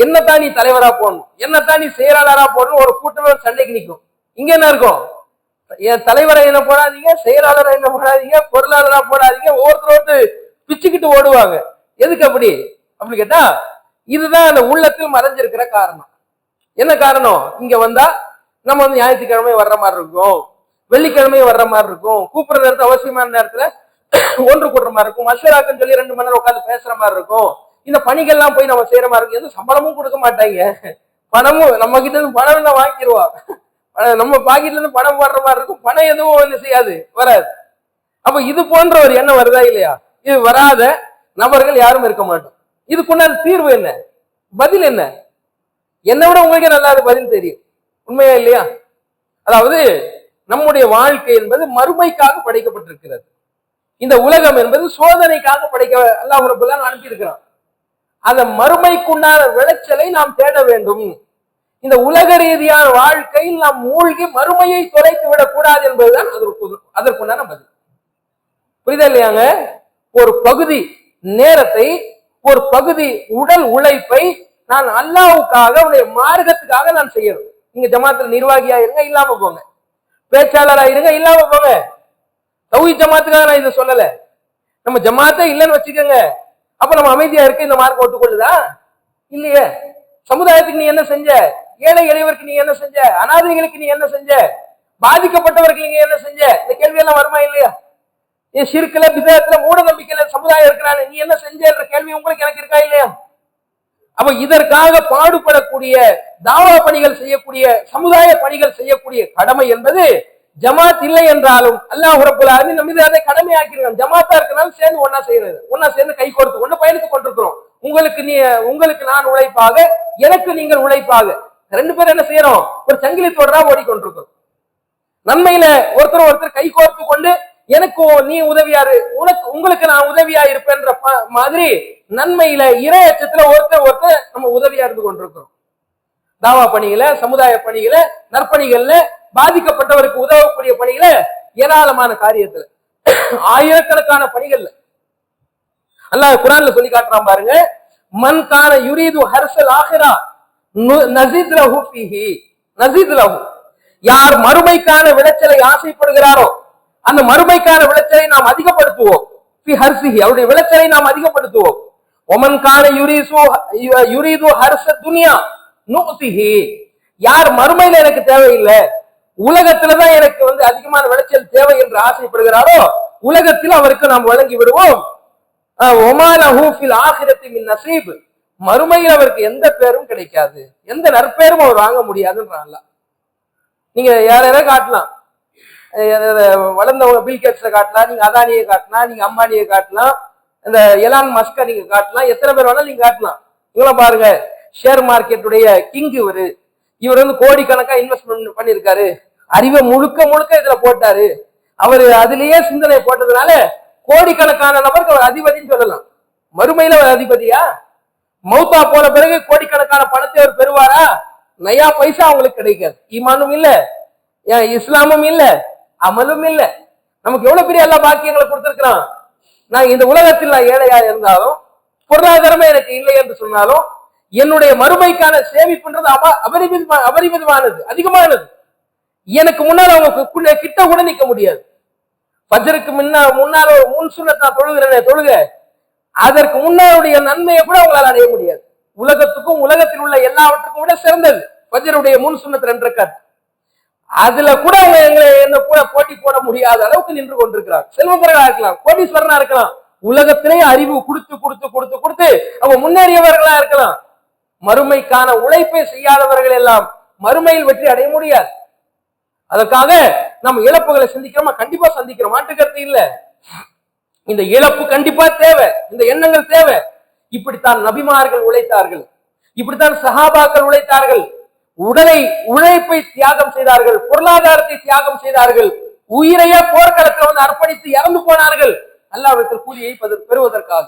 என்னத்தான் நீ தலைவரா போடணும், என்னத்தான் நீ செயலாளரா போடணும், ஒரு கூட்டமே சண்டைக்கு நிற்கும். இங்க என்ன இருக்கும், என் தலைவரை என்ன போடாதீங்க, செயலாளரை என்ன போடாதீங்க, பொருளாளரா போடாதீங்க, ஒவ்வொருத்தர் பிச்சுக்கிட்டு ஓடுவாங்க. எதுக்கு அப்படி கேட்டா, இதுதான் அந்த உள்ளத்தில் மறைஞ்சிருக்கிற காரணம். என்ன காரணம், இங்க வந்தா நம்ம வந்து ஞாயிற்றுக்கிழமை வர்ற மாதிரி இருக்கும், வெள்ளிக்கிழமை வர்ற மாதிரி இருக்கும், கூப்பிடுற நேரத்துல அவசியமான நேரத்துல ஒன்று கூடுற மாதிரி இருக்கும், மஷராக்குன்னு சொல்லி 2 மணி நேரம் உட்காந்து பேசுற மாதிரி இருக்கும், இந்த பணிகள்லாம் போய் நம்ம செய்யற மாதிரி இருக்கும். எதுவும் சம்பளமும் கொடுக்க மாட்டாங்க, பணமும் நம்ம கிட்ட இருந்து பணம் எல்லாம் வாங்கிடுவா, நம்ம பாக்கெட்ல இருந்து பணம் போடுற மாதிரி இருக்கும், பணம் எதுவும் ஒண்ணு செய்யாது, வராது. அப்ப இது போன்ற ஒரு எண்ணம் வருதா இல்லையா? இது வராத நபர்கள் யாரும் இருக்க மாட்டோம். இதுக்குண்டான தீர்வு என்ன, பதில் என்ன? என்னை விட உங்களுக்கு நல்லா பதில் தெரியும், உண்மையா இல்லையா? அதாவது நம்முடைய வாழ்க்கை என்பது மறுமைக்காக படைக்கப்பட்டிருக்கிறது. இந்த உலகம் என்பது சோதனைக்காக படைக்க அல்லாஹ் ரப்பல் ஆலமீன் அனுப்பி இருக்கிறான். அந்த மறுமைக்குண்டான விளைச்சலை நாம் தேட வேண்டும். இந்த உலக ரீதியான வாழ்க்கையில் நாம் மூழ்கி மறுமையை தொலைத்து விடக் கூடாது என்பதுதான் அதற்குண்டான பதில். புரியுதா இல்லையாங்க? ஒரு பகுதி நேரத்தை, ஒரு பகுதி உடல் உழைப்பை நான் அல்லாஹ்வுக்காக, அவருடைய மார்க்கத்துக்காக நான் செய்யணும். நீங்க ஜமாத்துல நிர்வாகியா இருங்க, இல்லாம போங்க. பேச்சாளரா இருங்க, இல்லாம போங்க. தௌஹீத் ஜமாத்துக்காக நான் இதை சொல்லல. நம்ம ஜமாத்தே இல்லைன்னு வச்சுக்கோங்க, அப்ப நம்ம அமைதியா இருக்க இந்த மார்க்கம் ஒட்டுக்கொள்ளுதா? இல்லையே. சமுதாயத்துக்கு நீ என்ன செஞ்ச? ஏழை எளியவருக்கு நீ என்ன செஞ்ச? அனாதைகளுக்கு நீ என்ன செஞ்ச? பாதிக்கப்பட்டவர்களுக்கு நீங்க என்ன செஞ்ச? இந்த கேள்வி எல்லாம் வருமா இல்லையா? ஷிர்க்ல, பிதஅத்ல, மூட நம்பிக்கையில சமுதாயம் இருக்கிறாங்க, நீ என்ன செஞ்சன்ற கேள்வி உங்களுக்கு எனக்கு இருக்கா இல்லையா? அப்ப இதற்காக பாடுபடக்கூடிய, தாவா பணிகள் செய்யக்கூடிய, சமுதாய பணிகள் செய்யக்கூடிய கடமை என்பது ஜமாத் இல்லை என்றாலும் அல்லாஹ் ரப்பல் ஆலமீன் நம்ம அதை கடமையாக்கிருக்கான். ஜமாத்தா இருக்கனால சேர்ந்து ஒன்னா செய்யறது, ஒன்னா சேர்ந்து கை கோர்த்து ஒண்ணு பயணித்துக் கொண்டிருக்கிறோம். உங்களுக்கு நான் உழைப்பாக, எனக்கு நீங்கள் உழைப்பாக, ரெண்டு பேரும் என்ன செய்யறோம்? ஒரு சங்கிலி தொடரா ஓடிக்கொண்டிருக்கிறோம். நன்மையில ஒருத்தர் கை கோர்த்து கொண்டு, எனக்கு நீ உதவியாரு, உங்களுக்கு நான் உதவியா இருப்பேன்ற மாதிரி நன்மையில இறையச்சத்துல ஒருத்தர் நம்ம உதவியா இருந்து கொண்டிருக்கிறோம். தாவா பணிகள, சமுதாய பணிகள, நற்பணிகள்ல, பாதிக்கப்பட்டவருக்கு உதவக்கூடிய பணிகள, ஏராளமான காரியத்துல, ஆயிரக்கணக்கான பணிகள்ல அல்லாஹ் குர்ஆன்ல சொல்லி காட்டுறான் பாருங்க. மன் கான யுரீது ஹர்ஸல் ஆகிரா நஸீத் லஹு ஃபீஹி, நஸீத் லஹு. யார் மறுமைக்கான விளைச்சலை ஆசைப்படுகிறாரோ அந்த மறுமைக்கான விளைச்சலை நாம் அதிகப்படுத்துவோம். ஃபி ஹர்ஸிஹி, அவருடைய விளைச்சலை நாம் அதிகப்படுத்துவோம். ஒமன் கான யுரீது ஹர்ஸ துன்யா நுக்திஹி, யார் மறுமையில எனக்கு தேவையில்லை, உலகத்துலதான் எனக்கு அதிகமான விளைச்சல் தேவை என்று ஆசைப்படுகிறாரோ உலகத்தில் அவருக்கு நாம் வழங்கி விடுவோம். மறுமையில் அவருக்கு எந்த பேரும் கிடைக்காது, எந்த நற்பேரும் அவர் வாங்க முடியாதுன்றான். நீங்க யார காட்டலாம், வளர்ந்தவங்க பில்கேட்ஸை காட்டலாம், நீங்க அதானியை காட்டலாம், நீங்க அம்பானியை காட்டலாம், இந்த எலான் மஸ்கை நீங்க காட்டலாம், எத்தனை பேர் வேணாலும் நீங்க காட்டலாம். இவங்க பாருங்க, ஷேர் மார்க்கெட்டுடைய கிங் இவர் கோடிக்கணக்கா இன்வெஸ்ட்மெண்ட் பண்ணிருக்காரு, அறிவை முழுக்க முழுக்க இதுல போட்டாரு, அவர் அதுலயே சிந்தனை போட்டதுனால கோடிக்கணக்கான நபருக்கு அவர் அதிபதினு சொல்லலாம். மறுமையில அவர் அதிபதியா? மௌத்தா போன பிறகு கோடிக்கணக்கான பணத்தை அவர் பெறுவாரா? நயா பைசா அவங்களுக்கு கிடைக்காது. ஈமானும் இல்ல, இஸ்லாமும் இல்ல, அமலும் இல்ல. நமக்கு எவ்வளவு பெரிய எல்லா பாக்கியங்களை கொடுத்திருக்கிறான். நான் இந்த உலகத்தில் நான் ஏழையா இருந்தாலும், பொருளாதாரமே எனக்கு இல்லை என்று சொன்னாலும், என்னுடைய மறுமைக்கான சேமிப்புன்றது அபரிமிதமானது, அதிகமானது. எனக்கு முன்னால் அவங்க கிட்ட கூட நிக்க முடியாது. ஃபஜ்ருக்கு முன்னால் முன் சுன்னத் தொழுகிறேன், தொழுக, அதற்கு முன்னாளுடைய நன்மையை கூட அவங்களால அடைய முடியாது. உலகத்துக்கும் உலகத்தில் உள்ள எல்லாவற்றுக்கும் விட சிறந்தது ஃபஜ்ருடைய முன் சுன்னத் 2 ரக்காத். அதுல கூட அவங்க என்ன கூட போட்டி போட முடியாத அளவுக்கு நின்று கொண்டிருக்கிறார். செல்வந்தர்களா இருக்கலாம், கோடீஸ்வரனா இருக்கலாம், உலகத்திலே அறிவு கொடுத்து கொடுத்து கொடுத்து கொடுத்து அவங்க முன்னேறியவர்களா இருக்கலாம். மறுமைக்கான உழைப்பை செய்யாதவர்கள் எல்லாம் மறுமையில் வெற்றி அடைய முடியாது. அதற்காக நம்ம இழப்புகளை சந்திக்கிறோமா? கண்டிப்பா சந்திக்கிறோம், மாற்றுக்கருத்து இல்ல. இந்த இழப்பு கண்டிப்பா தேவை, இந்த எண்ணங்கள் தேவை. இப்படித்தான் நபிமார்கள் உழைத்தார்கள், இப்படித்தான் சஹாபாக்கள் உழைத்தார்கள். உழைப்பை தியாகம் செய்தார்கள், பொருளாதாரத்தை தியாகம் செய்தார்கள், உயிரையே போர்க்களத்தில் அர்ப்பணித்து இறந்து போனார்கள் அல்லாஹ்விடத்தில் கூலியை பெறுவதற்காக.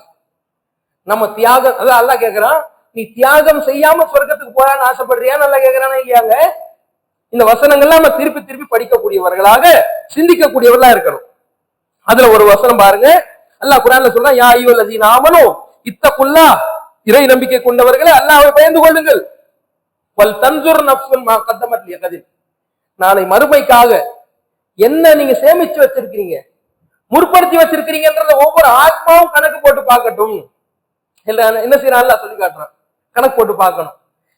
நம்ம தியாகம், அதான் அல்லாஹ் கேட்கிறான், நீ தியாகம் செய்யாம சொர்க்கத்துக்கு போறான்னு ஆசைப்படுறியான்னு அல்லாஹ் கேட்கிறானா இல்லையாங்க? இந்த வசனங்கள்லாம் நம்ம திருப்பி திருப்பி படிக்கக்கூடியவர்களாக, சிந்திக்கக்கூடியவர்களா இருக்கணும். அதுல ஒரு வசனம் பாருங்க, அல்லாஹ் குர்ஆன்ல சொல்றான், யா அய்யுஹல்லதீன ஆமனூ இத்தகுல்லாஹ், இறை நம்பிக்கை கொண்டவர்களே அல்லாஹ்வை பயந்து கொள்ளுங்கள். வல் தன்சுர் நஃப்சுன் மா கத்தமத் லிகதின், நாளை மறுமைக்காக என்ன நீங்க சேமிச்சு வச்சிருக்கீங்க, முற்படுத்தி வச்சிருக்கீங்கன்றத ஒவ்வொரு ஆத்மாவும் கணக்கு போட்டு பார்க்கட்டும். என்ன செய்யறான் அல்லாஹ் சொல்லி காட்டுறான், கணக்கு போட்டு பார்க்கணும்.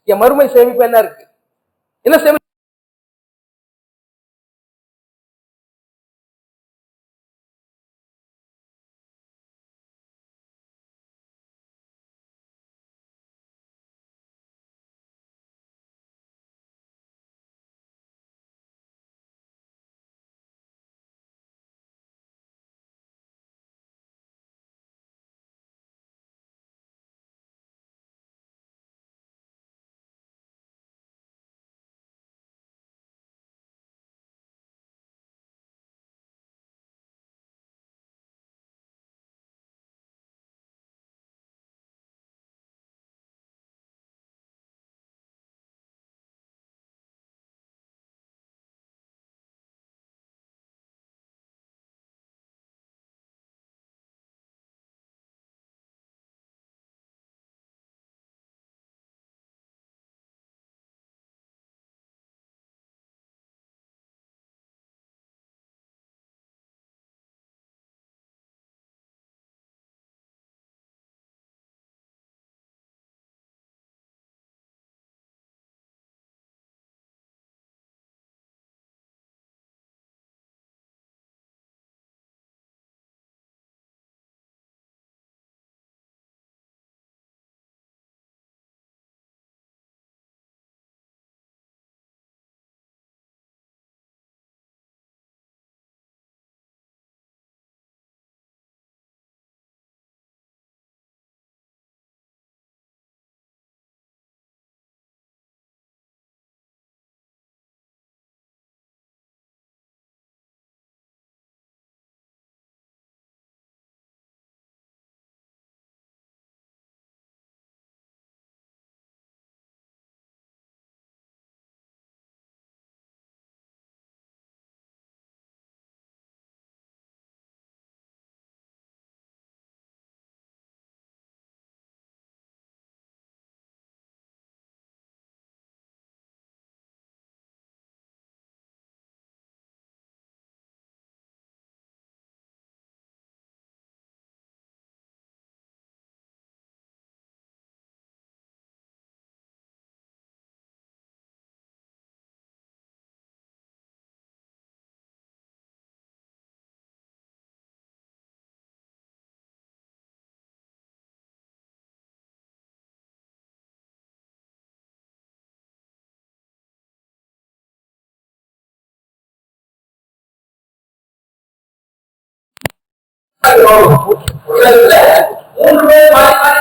என் மறுமை சேமிப்பு என்ன இருக்கு, என்ன சேமி புத்தகத்துல 3 பேர் மாறி மாறி